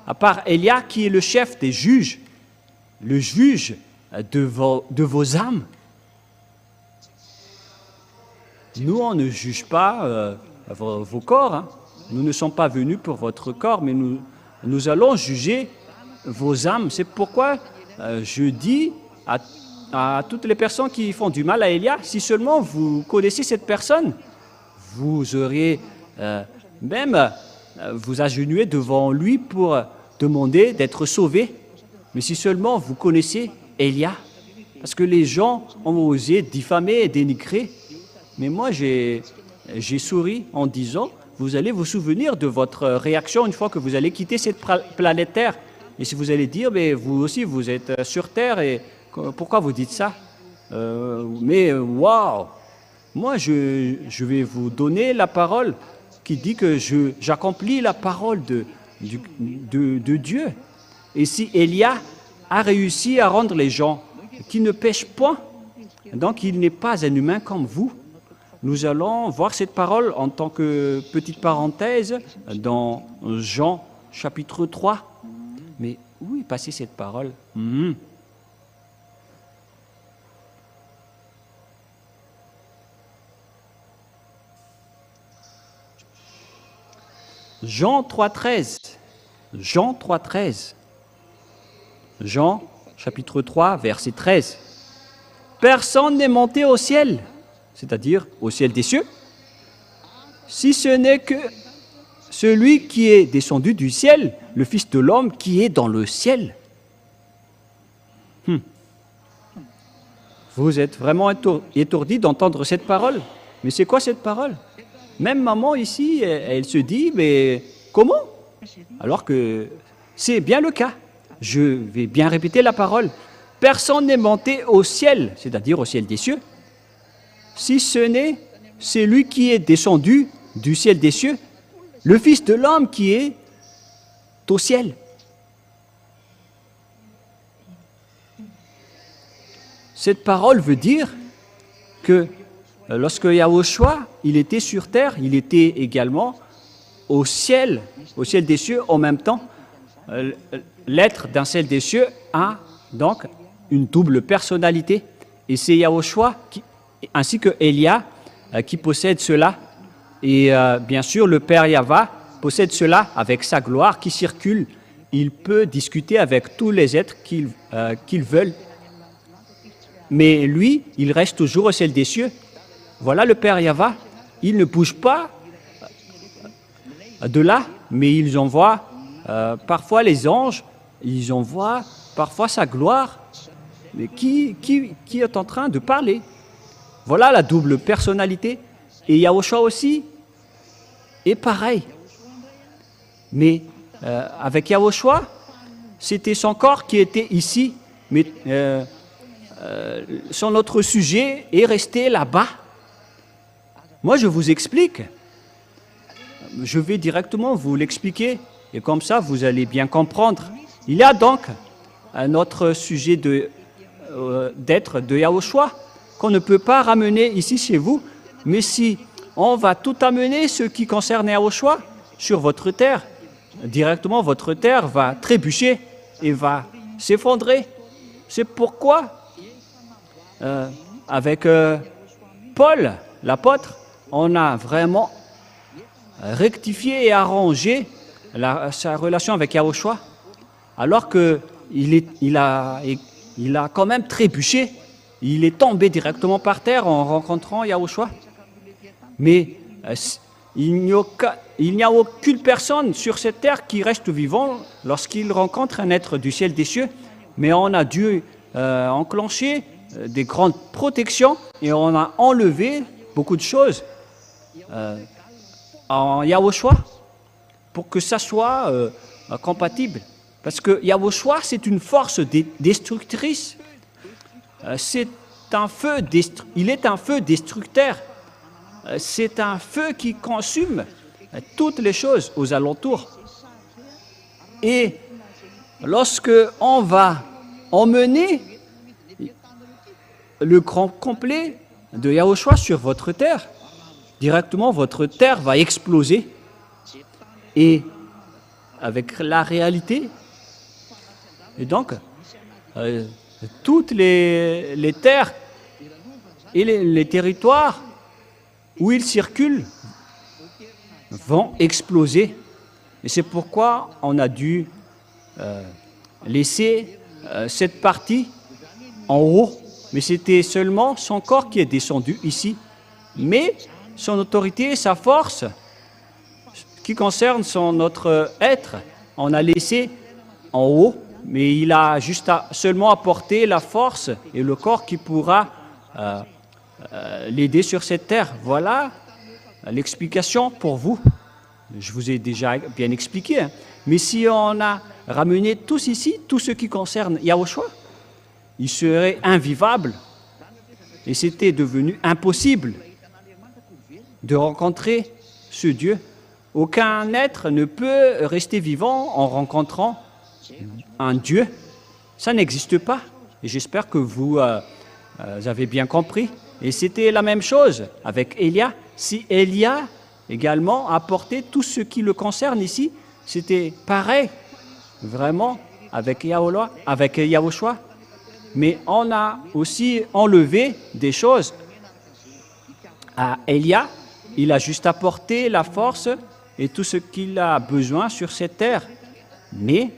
à part Élia qui est le chef des juges, le juge de vos âmes. Nous, on ne juge pas vos corps. Hein. Nous ne sommes pas venus pour votre corps, mais nous allons juger vos âmes. C'est pourquoi je dis à toutes les personnes qui font du mal à Élia, si seulement vous connaissez cette personne, vous auriez même vous agenouiller devant lui pour demander d'être sauvé. Mais si seulement vous connaissez Élia, parce que les gens ont osé diffamer et dénigrer, mais moi j'ai souri en disant, vous allez vous souvenir de votre réaction une fois que vous allez quitter cette planète Terre. Et si vous allez dire, mais vous aussi vous êtes sur Terre, et pourquoi vous dites ça? Mais waouh! Moi je vais vous donner la parole qui dit que j'accomplis la parole de Dieu. Et si Élia a réussi à rendre les gens qui ne pêchent point, donc il n'est pas un humain comme vous. Nous allons voir cette parole en tant que petite parenthèse dans Jean chapitre 3. Mais où est passée cette parole? Jean 3,13. Jean 3,13. Jean, chapitre 3, verset 13. Personne n'est monté au ciel, c'est-à-dire au ciel des cieux, si ce n'est que celui qui est descendu du ciel, le Fils de l'homme qui est dans le ciel. Vous êtes vraiment étourdi d'entendre cette parole. Mais c'est quoi cette parole? Même maman ici, elle se dit, mais comment? Alors que c'est bien le cas. Je vais bien répéter la parole. Personne n'est monté au ciel, c'est-à-dire au ciel des cieux, si ce n'est celui qui est descendu du ciel des cieux, le Fils de l'homme qui est au ciel. Cette parole veut dire que lorsque Yahushua, il était sur terre, il était également au ciel des cieux en même temps. L'être d'un ciel des cieux a donc une double personnalité. Et c'est Yahushua ainsi que Élia qui possède cela. Et bien sûr, le Père Yahva possède cela avec sa gloire qui circule. Il peut discuter avec tous les êtres qu'il veut. Mais lui, il reste toujours au ciel des cieux. Voilà le Père Yahva. Il ne bouge pas de là, mais ils envoient parfois les anges, ils envoient parfois sa gloire. Mais qui est en train de parler? Voilà la double personnalité. Et Yahushua aussi est pareil. Mais avec Yahushua, c'était son corps qui était ici, mais son autre sujet est resté là-bas. Moi, je vous explique. Je vais directement vous l'expliquer, et comme ça, vous allez bien comprendre. Il y a donc un autre sujet d'être de Yahushua qu'on ne peut pas ramener ici chez vous, mais si on va tout amener ce qui concerne Yahushua sur votre terre, directement votre terre va trébucher et va s'effondrer. C'est pourquoi, avec Paul, l'apôtre, on a vraiment rectifié et arrangé sa relation avec Yahushua, alors qu'il a quand même trébuché. Il est tombé directement par terre en rencontrant Yahushua. Mais il n'y a aucune personne sur cette terre qui reste vivant lorsqu'il rencontre un être du ciel des cieux. Mais on a dû enclencher des grandes protections et on a enlevé beaucoup de choses en Yahushua pour que ça soit compatible. Parce que Yahushua, c'est une force destructrice. Il est un feu destructeur. C'est un feu qui consume toutes les choses aux alentours. Et lorsque on va emmener le grand complet de Yahushua sur votre terre, directement votre terre va exploser. Et avec la réalité, et donc toutes les terres et les territoires où ils circulent vont exploser. Et c'est pourquoi on a dû laisser cette partie en haut. Mais c'était seulement son corps qui est descendu ici. Mais son autorité et sa force, qui concerne notre être, on a laissé en haut. Mais il a juste seulement apporté la force et le corps qui pourra l'aider sur cette terre. Voilà l'explication pour vous. Je vous ai déjà bien expliqué. Hein. Mais si on a ramené tous ici, tout ce qui concerne Yahushua, il serait invivable. Et c'était devenu impossible de rencontrer ce Dieu. Aucun être ne peut rester vivant en rencontrant un Dieu. Ça n'existe pas. Et j'espère que vous avez bien compris. Et c'était la même chose avec Élia. Si Élia également apportait tout ce qui le concerne ici, c'était pareil, vraiment, avec Yahushua. Mais on a aussi enlevé des choses. À Elia, il a juste apporté la force et tout ce qu'il a besoin sur cette terre. Mais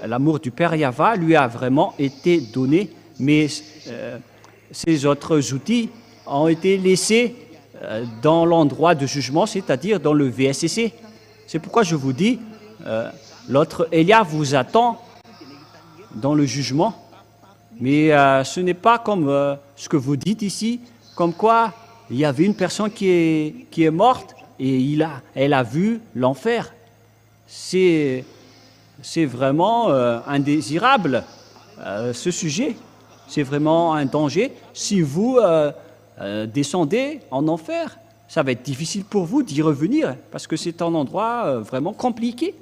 l'amour du Père Yahva lui a vraiment été donné, mais ces autres outils ont été laissés dans l'endroit de jugement, c'est-à-dire dans le VSCC. C'est pourquoi je vous dis, l'autre Elia vous attend dans le jugement, mais ce n'est pas comme ce que vous dites ici, comme quoi il y avait une personne qui est morte et elle a vu l'enfer. C'est vraiment indésirable, ce sujet. C'est vraiment un danger. Si vous descendez en enfer, ça va être difficile pour vous d'y revenir, parce que c'est un endroit vraiment compliqué.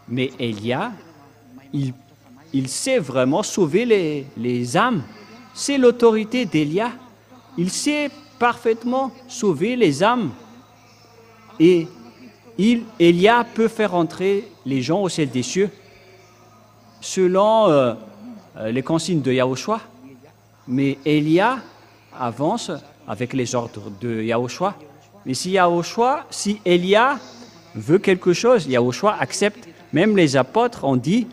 Mais Elia, il sait vraiment sauver les âmes. C'est l'autorité d'Elia. Il sait parfaitement sauver les âmes. Et Elia peut faire entrer les gens au ciel des cieux selon les consignes de Yahushua. Mais Elia avance avec les ordres de Yahushua. Mais si Elia veut quelque chose, Yahushua accepte. Même les apôtres ont dit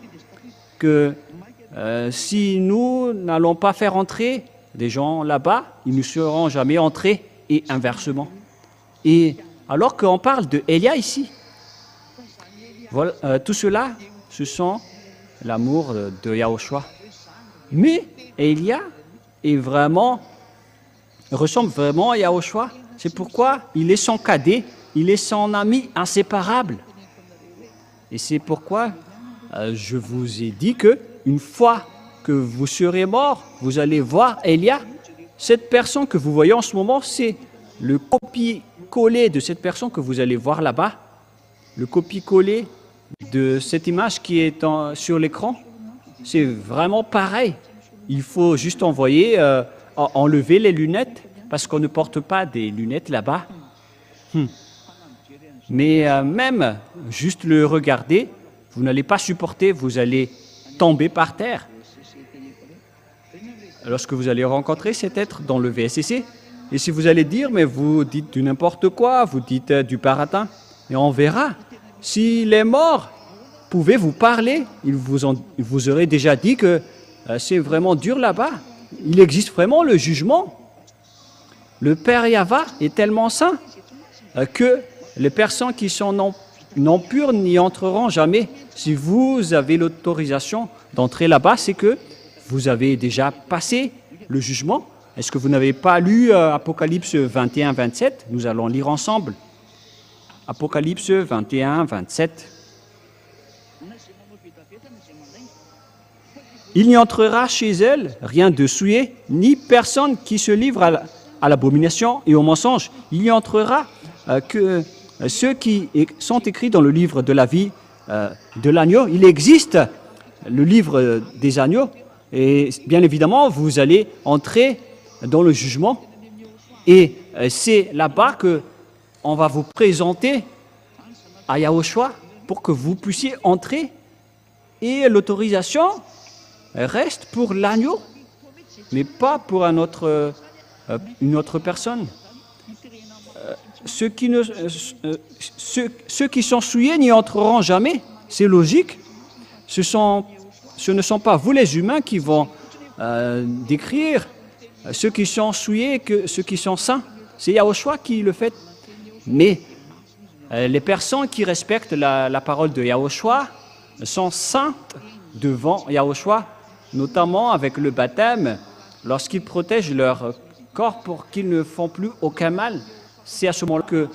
que si nous n'allons pas faire entrer des gens là-bas, ils ne seront jamais entrés, et inversement. Et alors qu'on parle de Elia ici, voilà, tout cela, ce sont l'amour de Yahushua. Mais Elia ressemble vraiment à Yahushua. C'est pourquoi il est son cadet, il est son ami inséparable. Et c'est pourquoi je vous ai dit que une fois que vous serez mort, vous allez voir Elia. Cette personne que vous voyez en ce moment, c'est le copier-coller de cette personne que vous allez voir là-bas. Le copier-coller de cette image qui est sur l'écran. C'est vraiment pareil. Il faut juste enlever les lunettes, parce qu'on ne porte pas des lunettes là-bas. Mais même juste le regarder, vous n'allez pas supporter, vous allez tomber par terre. Lorsque vous allez rencontrer cet être dans le VSCC, et si vous allez dire, mais vous dites du n'importe quoi, vous dites du baratin, et on verra. S'il est mort, pouvez vous parler, il vous aurait déjà dit que c'est vraiment dur là-bas. Il existe vraiment le jugement. Le Père Yahva est tellement saint que les personnes qui sont non pures n'y entreront jamais. Si vous avez l'autorisation d'entrer là-bas, c'est que vous avez déjà passé le jugement. Est-ce que vous n'avez pas lu Apocalypse 21, 27? Nous allons lire ensemble. Apocalypse 21, 27. Il n'y entrera chez elle rien de souillé, ni personne qui se livre à l'abomination et au mensonge. Il y entrera que ceux qui sont écrits dans le livre de la vie de l'agneau. Il existe le livre des agneaux, et bien évidemment, vous allez entrer dans le jugement. Et c'est là-bas qu'on va vous présenter à Yahushua pour que vous puissiez entrer. Et l'autorisation reste pour l'agneau, mais pas pour une autre personne. Ceux qui sont souillés n'y entreront jamais, c'est logique. Ce ne sont pas vous les humains qui vont décrire ceux qui sont souillés que ceux qui sont saints. C'est Yahushua qui le fait. Mais les personnes qui respectent la parole de Yahushua sont saintes devant Yahushua, notamment avec le baptême, lorsqu'ils protègent leur corps pour qu'ils ne font plus aucun mal. C'est à ce moment-là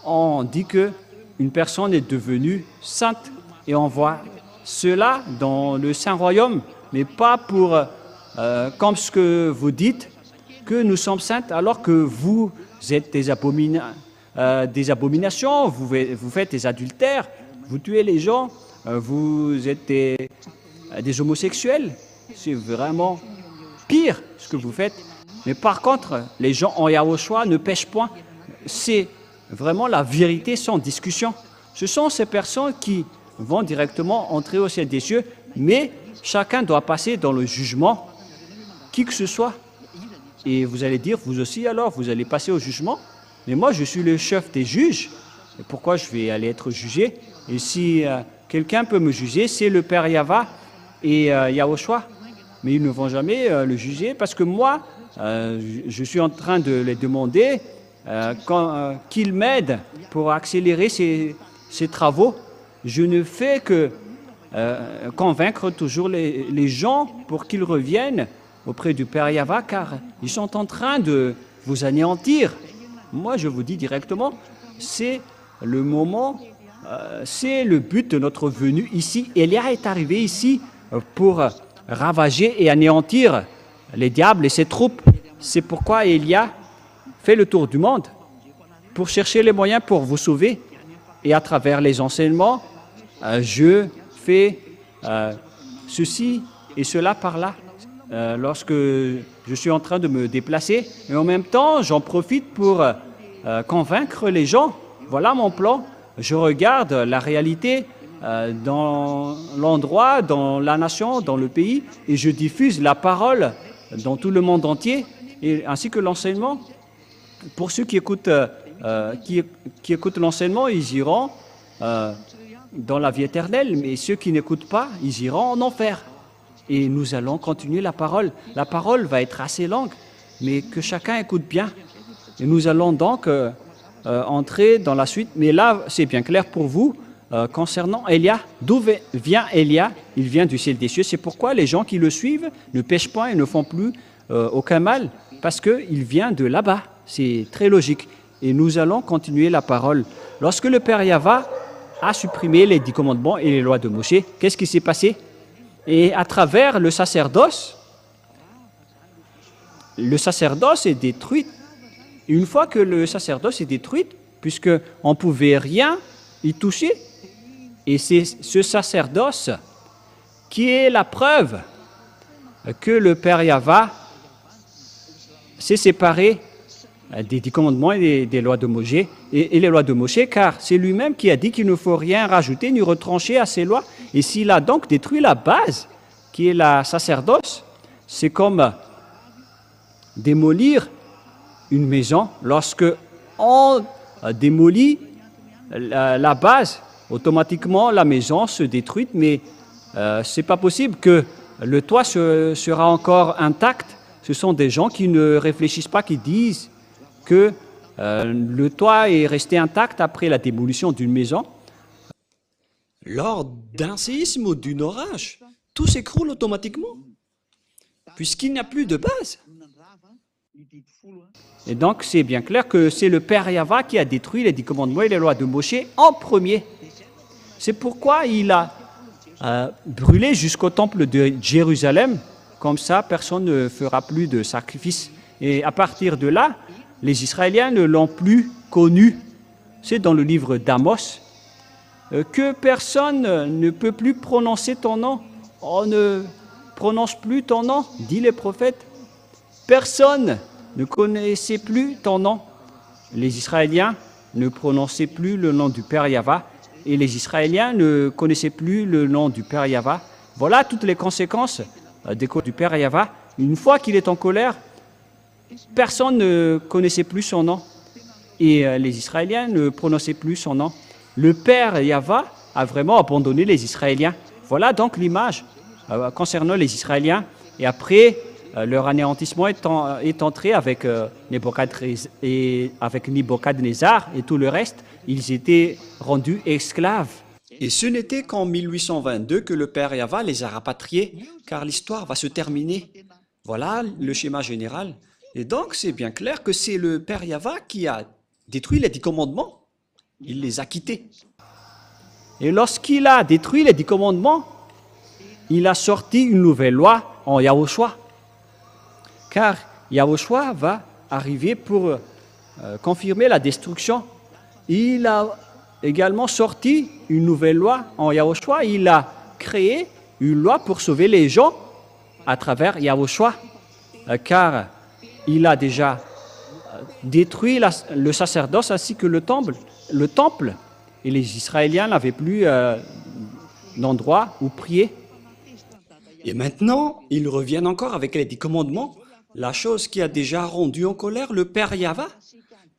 qu'on dit qu'une personne est devenue sainte, et on voit cela dans le Saint-Royaume, mais pas pour, comme ce que vous dites, que nous sommes saintes, alors que vous êtes des abominations, vous faites des adultères, vous tuez les gens, vous êtes des homosexuels. C'est vraiment pire ce que vous faites. Mais par contre, les gens en Yahushua ne pêchent point. C'est vraiment la vérité sans discussion. Ce sont ces personnes qui vont directement entrer au ciel des cieux, mais chacun doit passer dans le jugement, qui que ce soit. Et vous allez dire, vous aussi alors, vous allez passer au jugement. Mais moi, je suis le chef des juges. Et pourquoi je vais aller être jugé? Et si quelqu'un peut me juger, c'est le Père Yahva et Yahushua. Mais ils ne vont jamais le juger parce que moi, je suis en train de les demander qu'ils m'aident pour accélérer ces travaux. Je ne fais que convaincre toujours les gens pour qu'ils reviennent auprès du Père Yahva, car ils sont en train de vous anéantir. Moi, je vous dis directement, c'est le moment, c'est le but de notre venue ici. Élia est arrivé ici pour ravager et anéantir les diables et ses troupes. C'est pourquoi Élia fait le tour du monde pour chercher les moyens pour vous sauver. Et à travers les enseignements, je fais ceci et cela par là. Lorsque je suis en train de me déplacer, et en même temps, j'en profite pour convaincre les gens. Voilà mon plan. Je regarde la réalité dans l'endroit, dans la nation, dans le pays, et je diffuse la parole dans tout le monde entier, et ainsi que l'enseignement. Pour ceux qui écoutent, qui écoutent l'enseignement, ils iront dans la vie éternelle, mais ceux qui n'écoutent pas, ils iront en enfer. Et nous allons continuer la parole. La parole va être assez longue, mais que chacun écoute bien. Et nous allons donc entrer dans la suite. Mais là, c'est bien clair pour vous concernant Élia. D'où vient Élia? Il vient du ciel des cieux. C'est pourquoi les gens qui le suivent ne pêchent pas et ne font plus aucun mal, parce qu'il vient de là-bas. C'est très logique. Et nous allons continuer la parole. Lorsque le Père Yahva a supprimé les 10 commandements et les lois de Moïse, qu'est-ce qui s'est passé? Et à travers le sacerdoce est détruit. Une fois que le sacerdoce est détruit, puisqu'on ne pouvait rien y toucher, et c'est ce sacerdoce qui est la preuve que le Père Yahva s'est séparé des 10 commandements et des lois de Moïse, et les lois de Moïse, car c'est lui-même qui a dit qu'il ne faut rien rajouter ni retrancher à ces lois. Et s'il a donc détruit la base, qui est la sacerdoce, c'est comme démolir une maison. Lorsque on démolit la base, automatiquement la maison se détruit, mais ce n'est pas possible que le toit sera encore intact. Ce sont des gens qui ne réfléchissent pas, qui disent que le toit est resté intact après la démolition d'une maison. Lors d'un séisme ou d'un orage, tout s'écroule automatiquement, puisqu'il n'y a plus de base. Et donc, c'est bien clair que c'est le Père Yahva qui a détruit les 10 commandements et les lois de Moïse en premier. C'est pourquoi il a brûlé jusqu'au temple de Jérusalem. Comme ça, personne ne fera plus de sacrifice. Et à partir de là, les Israéliens ne l'ont plus connu. C'est dans le livre d'Amos. Que personne ne peut plus prononcer ton nom. On ne prononce plus ton nom, dit les prophètes. Personne ne connaissait plus ton nom. Les Israéliens ne prononçaient plus le nom du Père Yahva, et les Israéliens ne connaissaient plus le nom du Père Yahva. Voilà toutes les conséquences des cours du Père Yahva. Une fois qu'il est en colère, personne ne connaissait plus son nom, et les Israéliens ne prononçaient plus son nom. Le Père Yahva a vraiment abandonné les Israéliens. Voilà donc l'image concernant les Israéliens. Et après, leur anéantissement est entré avec Nebuchadnezzar et tout le reste. Ils étaient rendus esclaves. Et ce n'était qu'en 1822 que le Père Yahva les a rapatriés, car l'histoire va se terminer. Voilà le schéma général. Et donc, c'est bien clair que c'est le Père Yahva qui a détruit les 10 commandements. Il les a quittés. Et lorsqu'il a détruit les 10 commandements, il a sorti une nouvelle loi en Yahushua. Car Yahushua va arriver pour confirmer la destruction. Il a également sorti une nouvelle loi en Yahushua. Il a créé une loi pour sauver les gens à travers Yahushua. Car il a déjà détruit le sacerdoce ainsi que le temple. Et les Israéliens n'avaient plus d'endroit où prier. Et maintenant, ils reviennent encore avec les 10 commandements, la chose qui a déjà rendu en colère le Père Yahva.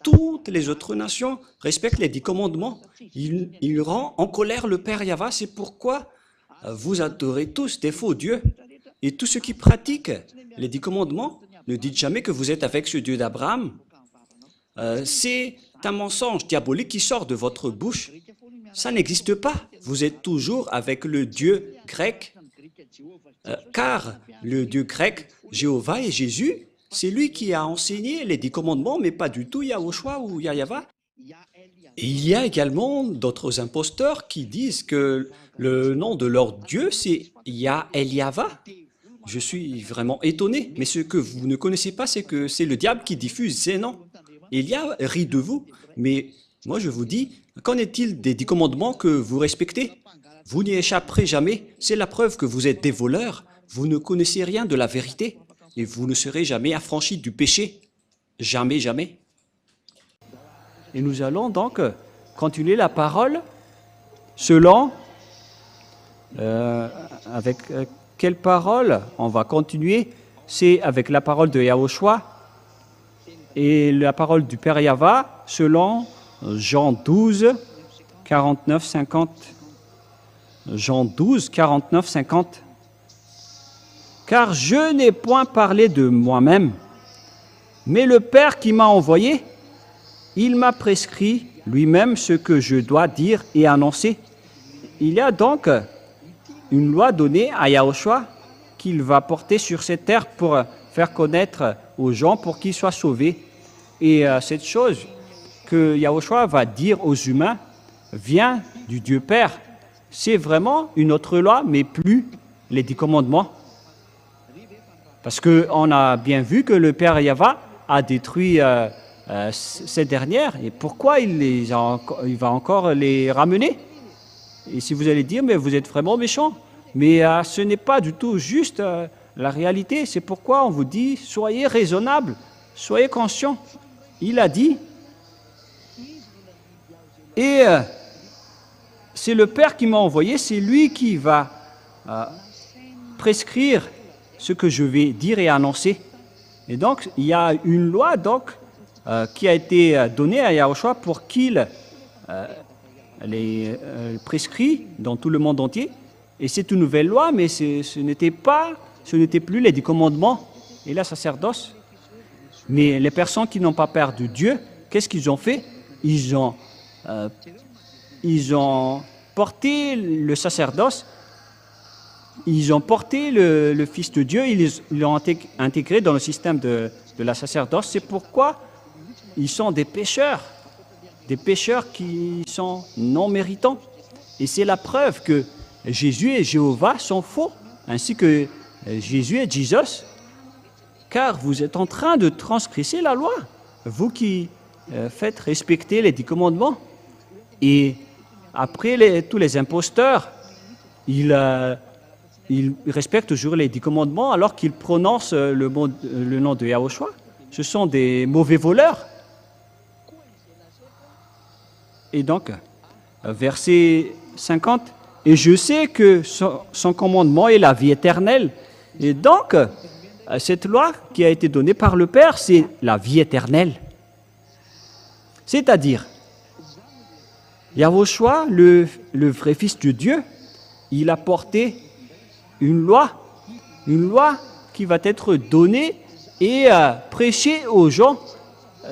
Toutes les autres nations respectent les 10 commandements. Il rend en colère le Père Yahva. C'est pourquoi vous adorez tous des faux dieux. Et tous ceux qui pratiquent les 10 commandements, ne dites jamais que vous êtes avec ce Dieu d'Abraham. C'est un mensonge diabolique qui sort de votre bouche. Ça n'existe pas. Vous êtes toujours avec le Dieu grec. Car le Dieu grec, Jéhovah et Jésus, c'est lui qui a enseigné les 10 commandements, mais pas du tout Yahushua ou Yahva. Et il y a également d'autres imposteurs qui disent que le nom de leur Dieu, c'est Yahva. Je suis vraiment étonné, mais ce que vous ne connaissez pas, c'est que c'est le diable qui diffuse ces noms. Elia rit de vous, mais moi je vous dis, qu'en est-il des 10 commandements que vous respectez? Vous n'y échapperez jamais, c'est la preuve que vous êtes des voleurs, vous ne connaissez rien de la vérité, et vous ne serez jamais affranchis du péché. Jamais, jamais. Et nous allons donc continuer la parole selon... avec quelle parole on va continuer? C'est avec la parole de Yahushua et la parole du Père Yahva selon Jean 12, 49, 50. Jean 12, 49, 50. Car je n'ai point parlé de moi-même, mais le Père qui m'a envoyé, il m'a prescrit lui-même ce que je dois dire et annoncer. Il y a donc une loi donnée à Yahushua qu'il va porter sur cette terre pour faire connaître aux gens pour qu'ils soient sauvés. Et cette chose que Yahushua va dire aux humains vient du Dieu Père. C'est vraiment une autre loi, mais plus les 10 commandements. Parce qu'on a bien vu que le Père Yahva a détruit ces dernières. Et pourquoi il va encore les ramener? Et si vous allez dire, mais vous êtes vraiment méchant. Mais ce n'est pas du tout juste la réalité. C'est pourquoi on vous dit, soyez raisonnables, soyez conscients. Il a dit, et c'est le Père qui m'a envoyé, c'est lui qui va prescrire ce que je vais dire et annoncer. Et donc, il y a une loi qui a été donnée à Yahushua pour qu'il les prescrit dans tout le monde entier. Et c'est une nouvelle loi, mais ce n'était plus les 10 commandements et la sacerdoce. Mais les personnes qui n'ont pas peur de Dieu, qu'est-ce qu'ils ont fait? Ils ont porté le sacerdoce, ils ont porté le Fils de Dieu, ils l'ont intégré dans le système de la sacerdoce. C'est pourquoi ils sont des pécheurs qui sont non méritants. Et c'est la preuve que Jésus et Jéhovah sont faux, ainsi que Jésus et Jesus, car vous êtes en train de transgresser la loi, vous qui faites respecter les 10 commandements. Et après, tous les imposteurs, ils respectent toujours les 10 commandements alors qu'ils prononcent le nom de Yahushua. Ce sont des mauvais voleurs. Et donc, verset 50, « Et je sais que son commandement est la vie éternelle. » Et donc, cette loi qui a été donnée par le Père, c'est la vie éternelle. C'est-à-dire, Yahushua, le vrai Fils de Dieu, il a porté une loi qui va être donnée et prêchée aux gens.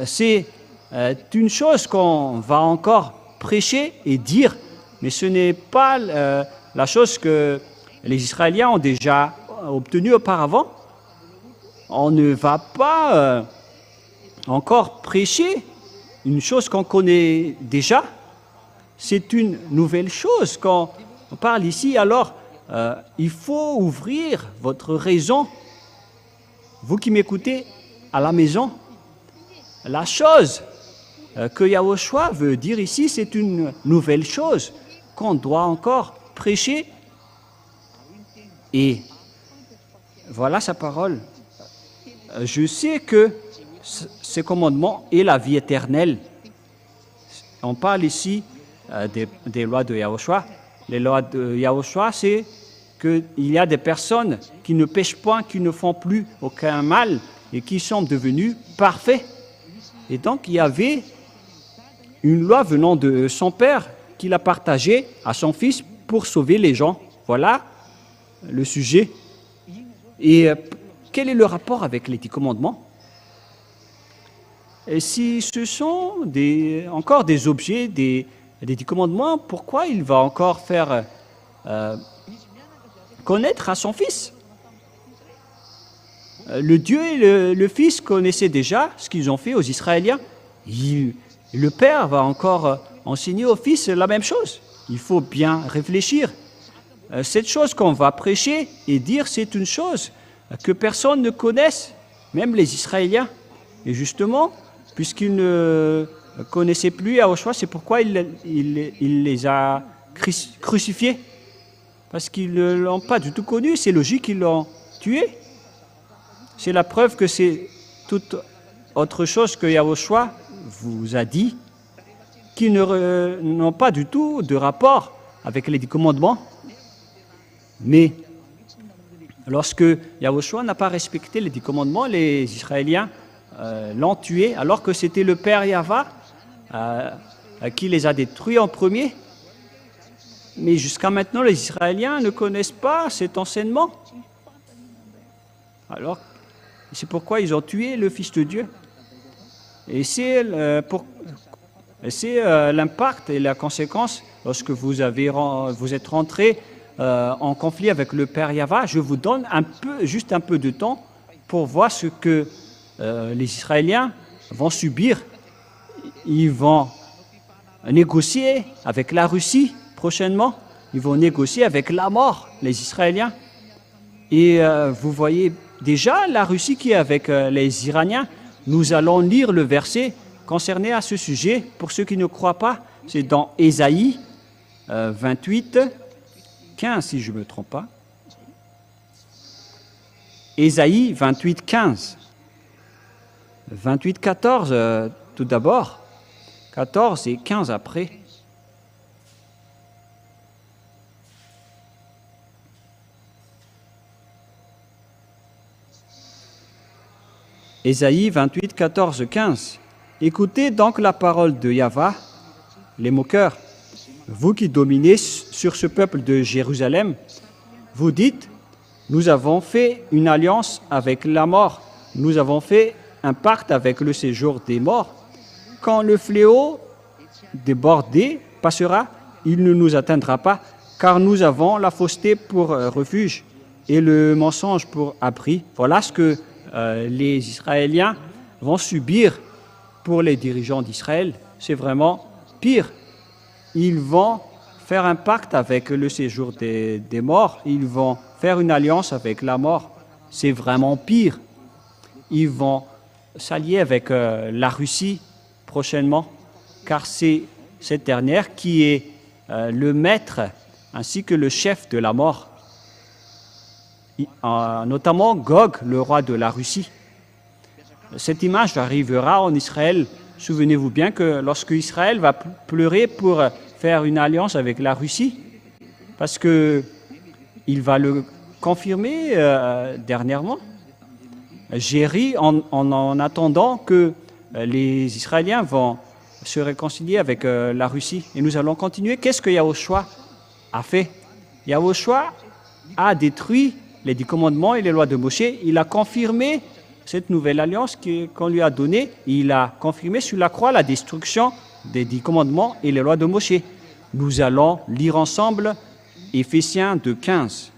C'est une chose qu'on va encore prêcher et dire, mais ce n'est pas la chose que les Israéliens ont déjà obtenue auparavant. On ne va pas encore prêcher une chose qu'on connaît déjà. C'est une nouvelle chose qu'on parle ici. Alors, il faut ouvrir votre raison. Vous qui m'écoutez à la maison, la chose que Yahushua veut dire ici, c'est une nouvelle chose qu'on doit encore prêcher. Et voilà sa parole. Je sais que ces commandements et la vie éternelle. On parle ici des lois de Yahushua. Les lois de Yahushua, c'est qu'il y a des personnes qui ne pêchent point, qui ne font plus aucun mal et qui sont devenus parfaits. Et donc, il y avait une loi venant de son père qu'il a partagée à son fils pour sauver les gens. Voilà le sujet. Et quel est le rapport avec les 10 commandements? Et si ce sont encore des objets des 10 commandements, pourquoi il va encore faire connaître à son fils? Le Dieu et le Fils connaissaient déjà ce qu'ils ont fait aux Israéliens. Le Père va encore enseigner au Fils la même chose. Il faut bien réfléchir. Cette chose qu'on va prêcher et dire, c'est une chose que personne ne connaisse, même les Israéliens. Et justement, puisqu'ils ne connaissaient plus Yahushua, c'est pourquoi il les a crucifiés. Parce qu'ils ne l'ont pas du tout connu, c'est logique qu'ils l'ont tué. C'est la preuve que c'est toute autre chose que Yahushua vous a dit, qui n'ont pas du tout de rapport avec les 10 commandements. Mais lorsque Yahushua n'a pas respecté les 10 commandements, les Israéliens l'ont tué, alors que c'était le Père Yahva qui les a détruits en premier. Mais jusqu'à maintenant, les Israéliens ne connaissent pas cet enseignement. Alors, c'est pourquoi ils ont tué le Fils de Dieu. Et c'est l'impact et la conséquence lorsque vous êtes rentré en conflit avec le Père Yahva. Je vous donne juste un peu de temps pour voir ce que les Israéliens vont subir. Ils vont négocier avec la Russie prochainement. Ils vont négocier avec la mort, les Israéliens. Et vous voyez déjà la Russie qui est avec les Iraniens. Nous allons lire le verset concerné à ce sujet. Pour ceux qui ne croient pas, c'est dans Ésaïe 28, 15, si je ne me trompe pas. Ésaïe 28, 15. 28, 14, tout d'abord. 14 et 15 après. Ésaïe 28, 14, 15. Écoutez donc la parole de Yahva, les moqueurs, vous qui dominez sur ce peuple de Jérusalem. Vous dites, nous avons fait une alliance avec la mort, nous avons fait un pacte avec le séjour des morts. Quand le fléau débordé passera, il ne nous atteindra pas, car nous avons la fausseté pour refuge et le mensonge pour abri. Voilà ce que les Israéliens vont subir pour les dirigeants d'Israël. C'est vraiment pire. Ils vont faire un pacte avec le séjour des morts. Ils vont faire une alliance avec la mort. C'est vraiment pire. Ils vont s'allier avec la Russie prochainement, car c'est cette dernière qui est le maître ainsi que le chef de la mort. Notamment Gog, le roi de la Russie. Cette image arrivera en Israël. Souvenez-vous bien que lorsque Israël va pleurer pour faire une alliance avec la Russie, parce qu'il va le confirmer dernièrement, j'ai ri en attendant que les Israéliens vont se réconcilier avec la Russie. Et nous allons continuer. Qu'est-ce que Yahushua a fait? Yahushua a détruit les 10 commandements et les lois de Moshe. Il a confirmé cette nouvelle alliance qu'on lui a donnée. Il a confirmé sur la croix la destruction des 10 commandements et les lois de Moshe. Nous allons lire ensemble Éphésiens 2:15.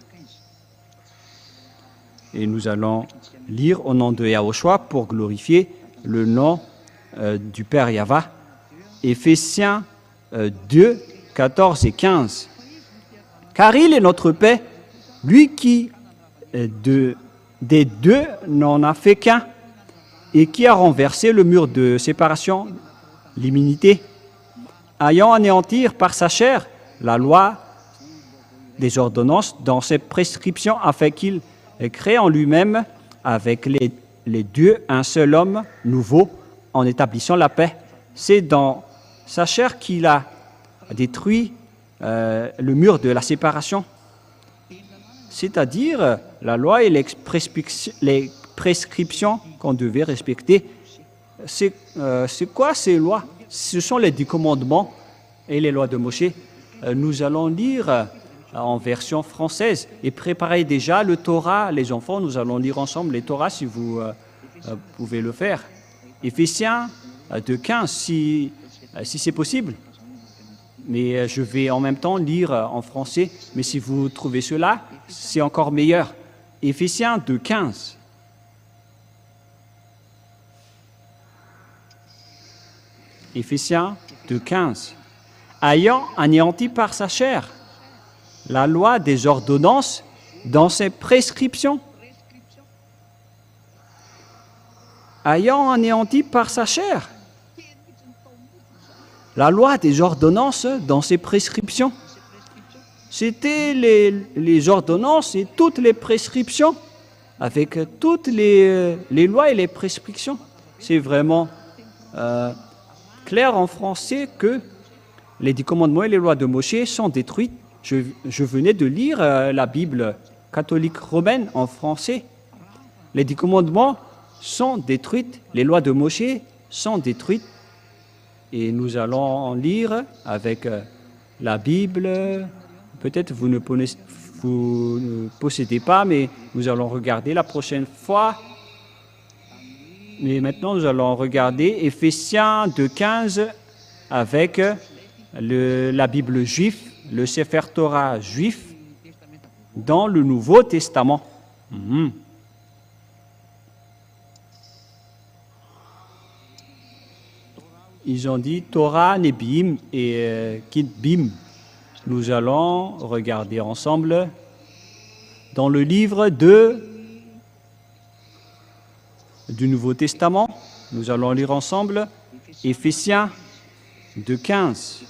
Et nous allons lire au nom de Yahushua pour glorifier le nom du Père Yahva. Éphésiens 2, 14 et 15. Car il est notre paix, lui qui des deux n'en a fait qu'un, et qui a renversé le mur de séparation, l'immunité, ayant anéanti par sa chair la loi des ordonnances dans ses prescriptions, afin qu'il crée en lui-même avec les deux un seul homme nouveau, en établissant la paix. C'est dans sa chair qu'il a détruit le mur de la séparation, c'est-à-dire la loi et les prescriptions qu'on devait respecter. C'est quoi ces lois? Ce sont les 10 commandements et les lois de Moshe. Nous allons lire en version française et préparer déjà le Torah. Les enfants, nous allons lire ensemble les Torahs si vous pouvez le faire. Éphésiens 2:15 si c'est possible. Mais je vais en même temps lire en français. Mais si vous trouvez cela, c'est encore meilleur. Éphésiens 2:15. Éphésiens 2:15. Ayant anéanti par sa chair la loi des ordonnances dans ses prescriptions. Ayant anéanti par sa chair la loi des ordonnances dans ses prescriptions. C'était les ordonnances et toutes les prescriptions, avec toutes les lois et les prescriptions. C'est vraiment clair en français que les 10 commandements et les lois de Moshe sont détruites. Je venais de lire la Bible catholique romaine en français. Les 10 commandements sont détruites, les lois de Moshe sont détruites. Et nous allons en lire avec la Bible. Peut-être vous ne possédez pas, mais nous allons regarder la prochaine fois. Mais maintenant, nous allons regarder Éphésiens 2:15 avec la Bible juive, le Sefer Torah juif dans le Nouveau Testament. Ils ont dit Torah, Nebim et Kitbim. Nous allons regarder ensemble dans le livre du Nouveau Testament. Nous allons lire ensemble Éphésiens 2:15.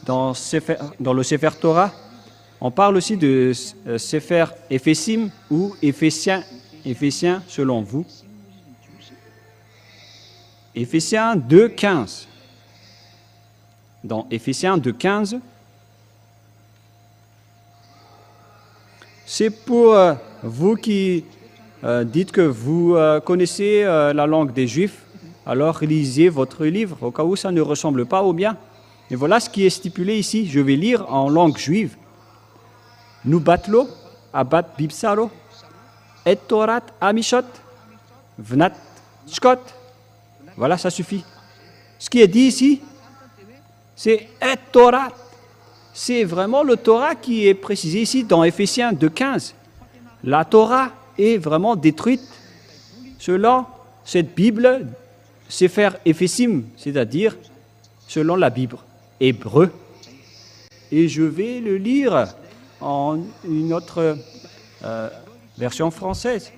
Dans le Sefer Torah, on parle aussi de Sefer Éphésim ou Éphésiens selon vous. Éphésiens 2:15. Dans Éphésiens 2:15, c'est pour vous qui dites que vous connaissez la langue des Juifs, alors lisez votre livre, au cas où ça ne ressemble pas au bien. Et voilà ce qui est stipulé ici. Je vais lire en langue juive. Nu batlo, abat bibsaro, et torat amishot, vnat shkot. Voilà, ça suffit. Ce qui est dit ici, c'est et Torah. C'est vraiment le Torah qui est précisé ici dans Éphésiens 2:15. La Torah est vraiment détruite selon cette Bible, Sefer Éphésim, c'est-à-dire selon la Bible hébreu. Et je vais le lire en une autre version française.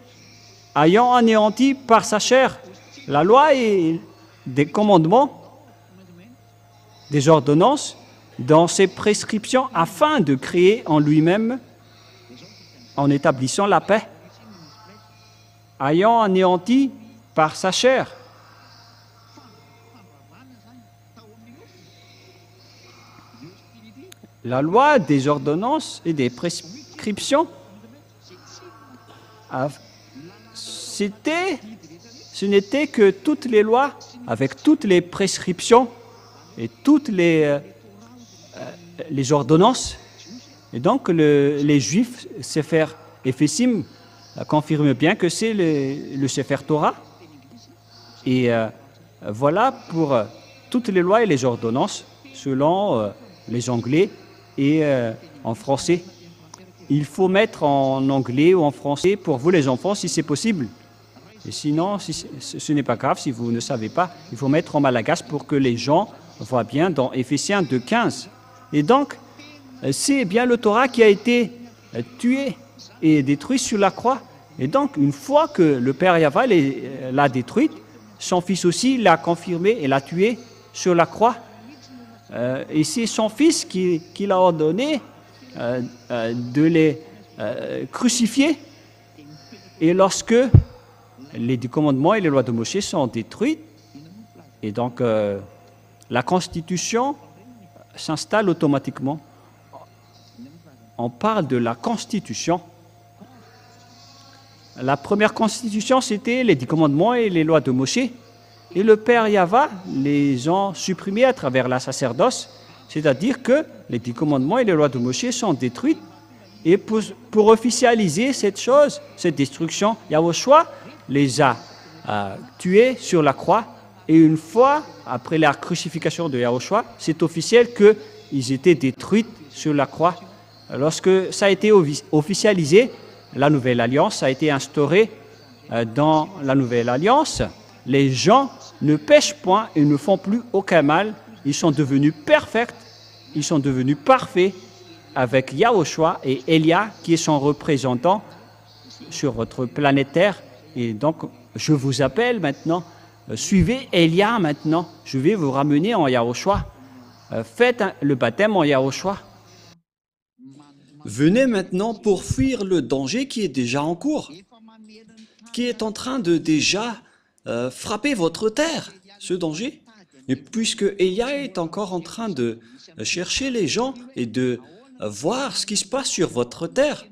Ayant anéanti par sa chair la loi et des commandements, des ordonnances, dans ses prescriptions, afin de créer en lui-même, en établissant la paix, ayant anéanti par sa chair. La loi des ordonnances et des prescriptions, ce n'était que toutes les lois, avec toutes les prescriptions et toutes les ordonnances. Et donc, les Juifs, Sefer Éphésim, confirment bien que c'est le Sefer Torah. Et voilà pour toutes les lois et les ordonnances, selon les Anglais et en français. Il faut mettre en anglais ou en français pour vous les enfants, si c'est possible. Et sinon, ce n'est pas grave si vous ne savez pas. Il faut mettre en malagasy pour que les gens voient bien dans Éphésiens 2:15. Et donc, c'est bien le Torah qui a été tué et détruit sur la croix. Et donc, une fois que le Père Yahva l'a détruite, son Fils aussi l'a confirmé et l'a tué sur la croix. Et c'est son Fils qui l'a ordonné de les crucifier. Et lorsque les 10 commandements et les lois de Moshe sont détruits, Et donc, la constitution s'installe automatiquement. On parle de la constitution. La première constitution, c'était les 10 commandements et les lois de Moshe. Et le Père Yahva les ont supprimés à travers la sacerdoce. C'est-à-dire que les 10 commandements et les lois de Moshe sont détruites. Et pour officialiser cette chose, cette destruction, Yahushua les a tués sur la croix. Et une fois, après la crucifixion de Yahushua, c'est officiel qu'ils étaient détruits sur la croix. Lorsque ça a été officialisé, la nouvelle alliance a été instaurée dans la nouvelle alliance. Les gens ne pêchent point et ne font plus aucun mal. Ils sont devenus parfaits, ils sont devenus parfaits avec Yahushua et Elia qui est son représentant sur votre planète Terre. Et donc, je vous appelle maintenant, suivez Elia maintenant. Je vais vous ramener en Yahushua. Faites le baptême en Yahushua. Venez maintenant pour fuir le danger qui est déjà en cours, qui est en train de déjà frapper votre terre, ce danger. Et puisque Elia est encore en train de chercher les gens et de voir ce qui se passe sur votre terre,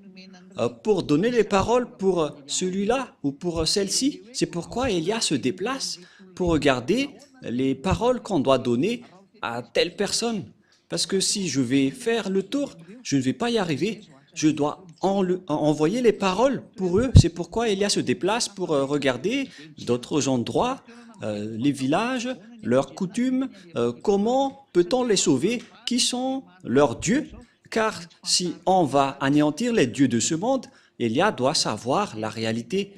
pour donner les paroles pour celui-là ou pour celle-ci, c'est pourquoi Elia se déplace pour regarder les paroles qu'on doit donner à telle personne. Parce que si je vais faire le tour, je ne vais pas y arriver. Je dois envoyer les paroles pour eux. C'est pourquoi Elia se déplace pour regarder d'autres endroits, les villages, leurs coutumes, comment peut-on les sauver, qui sont leurs dieux. Car si on va anéantir les dieux de ce monde, Elia doit savoir la réalité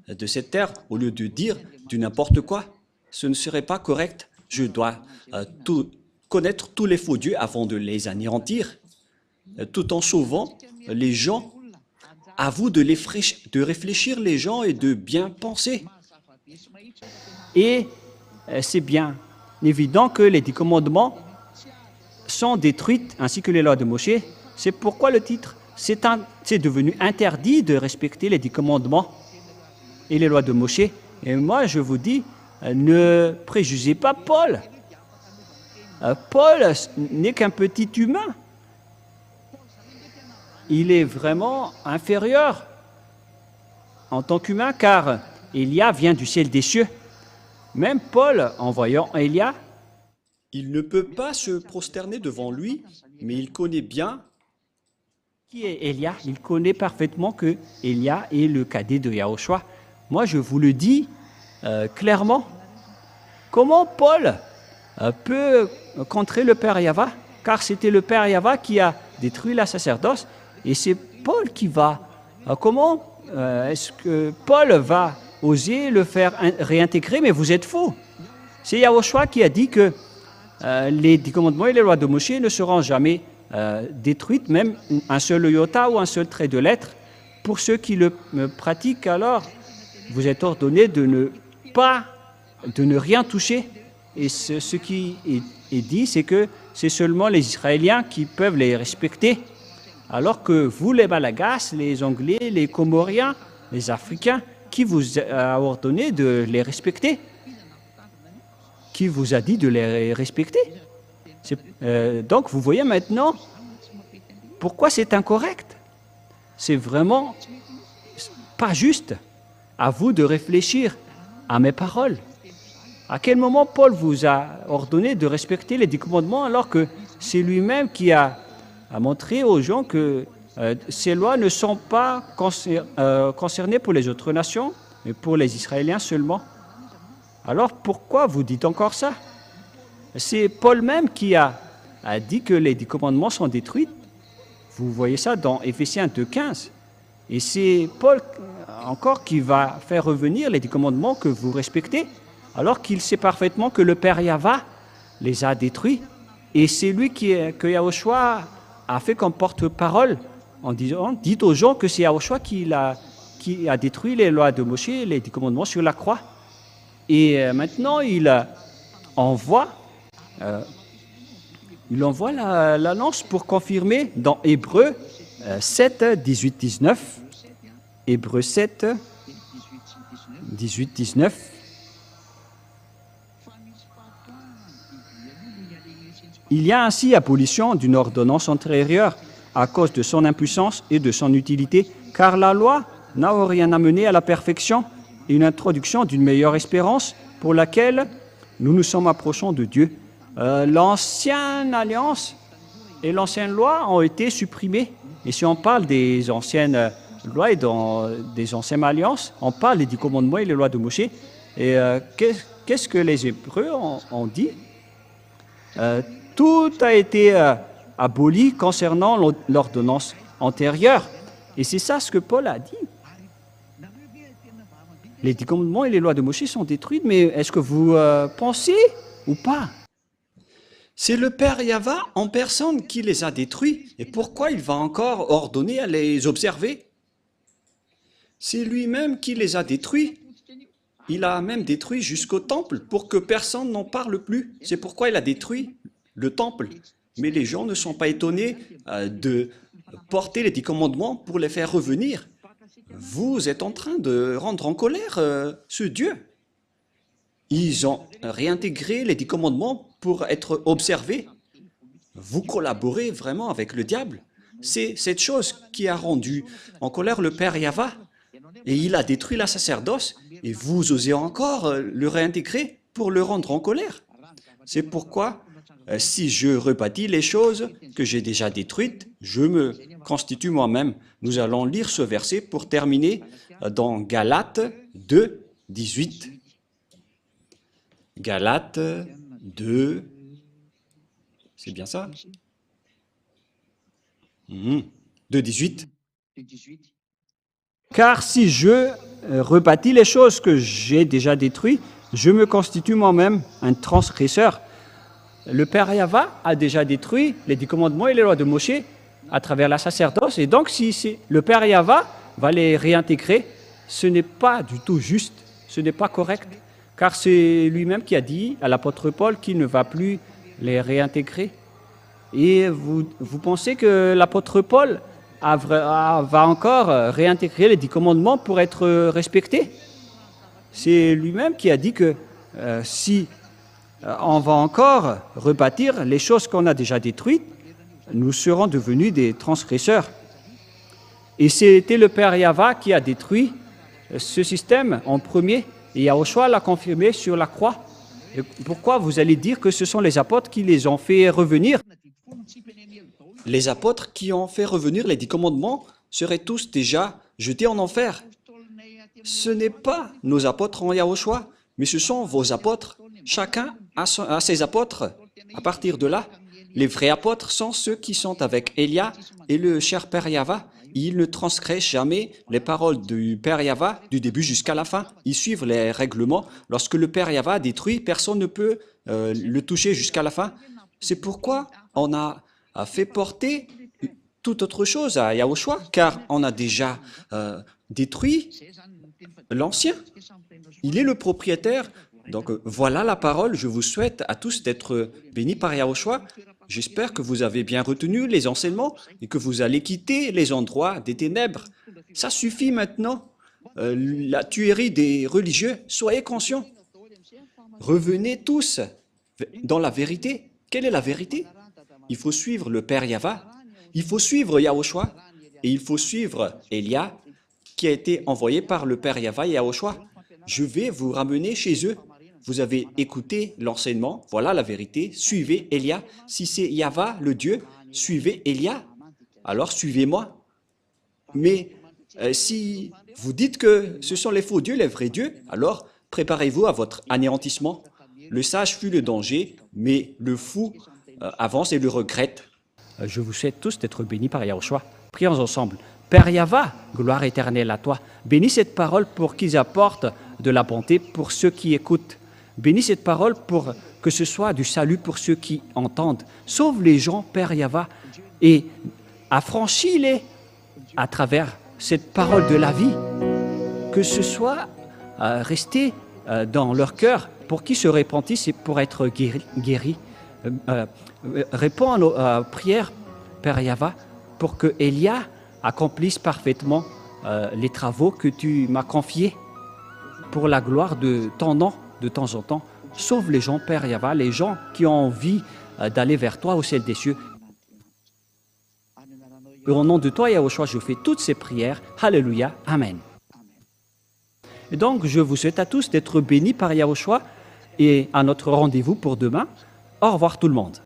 de cette terre au lieu de dire du n'importe quoi. Ce ne serait pas correct. Je dois connaître tous les faux dieux avant de les anéantir, tout en sauvant les gens. À vous de réfléchir les gens et de bien penser. Et c'est bien évident que les 10 commandements sont détruits, ainsi que les lois de Moshe. C'est pourquoi le titre, c'est devenu interdit de respecter les 10 commandements et les lois de Moshe. Et moi, je vous dis, ne préjugez pas Paul. Paul n'est qu'un petit humain. Il est vraiment inférieur en tant qu'humain, car Élia vient du ciel des cieux. Même Paul, en voyant Élia, il ne peut pas se prosterner devant lui, mais il connaît bien qui est Élia. Il connaît parfaitement que Élia est le cadet de Yahushua. Moi, je vous le dis clairement. Comment Paul peut contrer le Père Yahva? Car c'était le Père Yahva qui a détruit la sacerdoce. Et c'est Paul qui va. Comment est-ce que Paul va oser le faire réintégrer? Mais vous êtes faux. C'est Yahushua qui a dit que les 10 commandements et les lois de Moshe ne seront jamais détruites, même un seul iota ou un seul trait de lettre. Pour ceux qui le pratiquent, alors, vous êtes ordonnés de ne rien toucher. Et ce qui est dit, c'est que c'est seulement les Israéliens qui peuvent les respecter. Alors que vous, les Malagasy, les Anglais, les Comoriens, les Africains, qui vous a ordonné de les respecter? Qui vous a dit de les respecter? Donc, vous voyez maintenant pourquoi c'est incorrect. C'est vraiment pas juste. À vous de réfléchir à mes paroles. À quel moment Paul vous a ordonné de respecter les 10 commandements alors que c'est lui-même qui a montré aux gens que ces lois ne sont pas concernées pour les autres nations, mais pour les Israéliens seulement? Alors pourquoi vous dites encore ça? C'est Paul même qui a dit que les 10 commandements sont détruits. Vous voyez ça dans Éphésiens 2,15. Et c'est Paul encore qui va faire revenir les 10 commandements que vous respectez, alors qu'il sait parfaitement que le Père Yahva les a détruits. Et c'est lui que Yahushua a fait comme porte-parole en disant, dites aux gens que c'est Yahushua qui a détruit les lois de Moshe, les 10 commandements sur la croix. Et maintenant, il envoie la lance pour confirmer dans Hébreux 7, 18, 19. Hébreux 7, 18, 19. Il y a ainsi abolition d'une ordonnance antérieure à cause de son impuissance et de son utilité, car la loi n'a rien amené à la perfection et une introduction d'une meilleure espérance pour laquelle nous nous sommes approchants de Dieu. L'ancienne alliance et l'ancienne loi ont été supprimées. Et si on parle des anciennes lois et des anciennes alliances, on parle des 10 commandements et les lois de Moshe. Et qu'est-ce que les Hébreux ont dit? Tout a été aboli concernant l'ordonnance antérieure. Et c'est ça ce que Paul a dit. Les 10 commandements et les lois de Moshe sont détruites, mais est-ce que vous pensez ou pas? C'est le Père Yahva en personne qui les a détruits. Et pourquoi il va encore ordonner à les observer? C'est lui-même qui les a détruits. Il a même détruit jusqu'au temple pour que personne n'en parle plus. C'est pourquoi il a détruit le temple. Mais les gens ne sont pas étonnés de porter les 10 commandements pour les faire revenir. Vous êtes en train de rendre en colère ce Dieu. Ils ont réintégré les 10 commandements pour être observés. Vous collaborez vraiment avec le diable. C'est cette chose qui a rendu en colère le Père Yahva. Et il a détruit la sacerdoce. Et vous osez encore le réintégrer pour le rendre en colère. C'est pourquoi, si je rebâtis les choses que j'ai déjà détruites, je me constitue moi-même. Nous allons lire ce verset pour terminer dans Galates 2, 18. Galates 2, c'est bien ça? 2, 18. Car si je rebâtis les choses que j'ai déjà détruites, je me constitue moi-même un transgresseur. Le Père Yahva a déjà détruit les 10 commandements et les lois de Moshe à travers la sacerdoce. Et donc, si le Père Yahva va les réintégrer, ce n'est pas du tout juste, ce n'est pas correct. Car c'est lui-même qui a dit à l'apôtre Paul qu'il ne va plus les réintégrer. Et vous pensez que l'apôtre Paul va encore réintégrer les 10 commandements pour être respecté? C'est lui-même qui a dit que si on va encore rebâtir les choses qu'on a déjà détruites, nous serons devenus des transgresseurs. Et c'était le Père Yahva qui a détruit ce système en premier, et Yahushua l'a confirmé sur la croix. Et pourquoi vous allez dire que ce sont les apôtres qui les ont fait revenir? Les apôtres qui ont fait revenir les 10 commandements seraient tous déjà jetés en enfer. Ce n'est pas nos apôtres en Yahushua, mais ce sont vos apôtres. Chacun a ses apôtres. À partir de là, les vrais apôtres sont ceux qui sont avec Elia et le cher Père Yahva. Ils ne transgressent jamais les paroles du Père Yahva du début jusqu'à la fin. Ils suivent les règlements. Lorsque le Père Yahva détruit, personne ne peut le toucher jusqu'à la fin. C'est pourquoi on a fait porter toute autre chose à Yahushua, car on a déjà détruit l'ancien. Il est le propriétaire. Donc voilà la parole. Je vous souhaite à tous d'être bénis par Yahushua. J'espère que vous avez bien retenu les enseignements et que vous allez quitter les endroits des ténèbres. Ça suffit maintenant. La tuerie des religieux, soyez conscients. Revenez tous dans la vérité. Quelle est la vérité? Il faut suivre le Père Yahva, il faut suivre Yahushua et il faut suivre Elia qui a été envoyé par le Père Yahva et Yahushua. Je vais vous ramener chez eux. Vous avez écouté l'enseignement, voilà la vérité, suivez Elia. Si c'est Yahva, le Dieu, suivez Elia, alors suivez-moi. Mais si vous dites que ce sont les faux dieux, les vrais dieux, alors préparez-vous à votre anéantissement. Le sage fuit le danger, mais le fou avance et le regrette. Je vous souhaite tous d'être bénis par Yahushua. Prions ensemble. Père Yahva, gloire éternelle à toi. Bénis cette parole pour qu'ils apportent de la bonté pour ceux qui écoutent. Bénis cette parole pour que ce soit du salut pour ceux qui entendent. Sauve les gens, Père Yahva, et affranchis-les à travers cette parole de la vie. Que ce soit resté dans leur cœur pour qu'ils se repentissent et pour être guéris. Réponds à nos prières, Père Yahva, pour que Elia accomplisse parfaitement les travaux que tu m'as confiés pour la gloire de ton nom de temps en temps. Sauve les gens, Père Yahva, les gens qui ont envie d'aller vers toi au ciel des cieux. Et au nom de toi, Yahushua, je fais toutes ces prières. Alléluia. Amen. Et donc, je vous souhaite à tous d'être bénis par Yahushua et à notre rendez-vous pour demain. Au revoir tout le monde.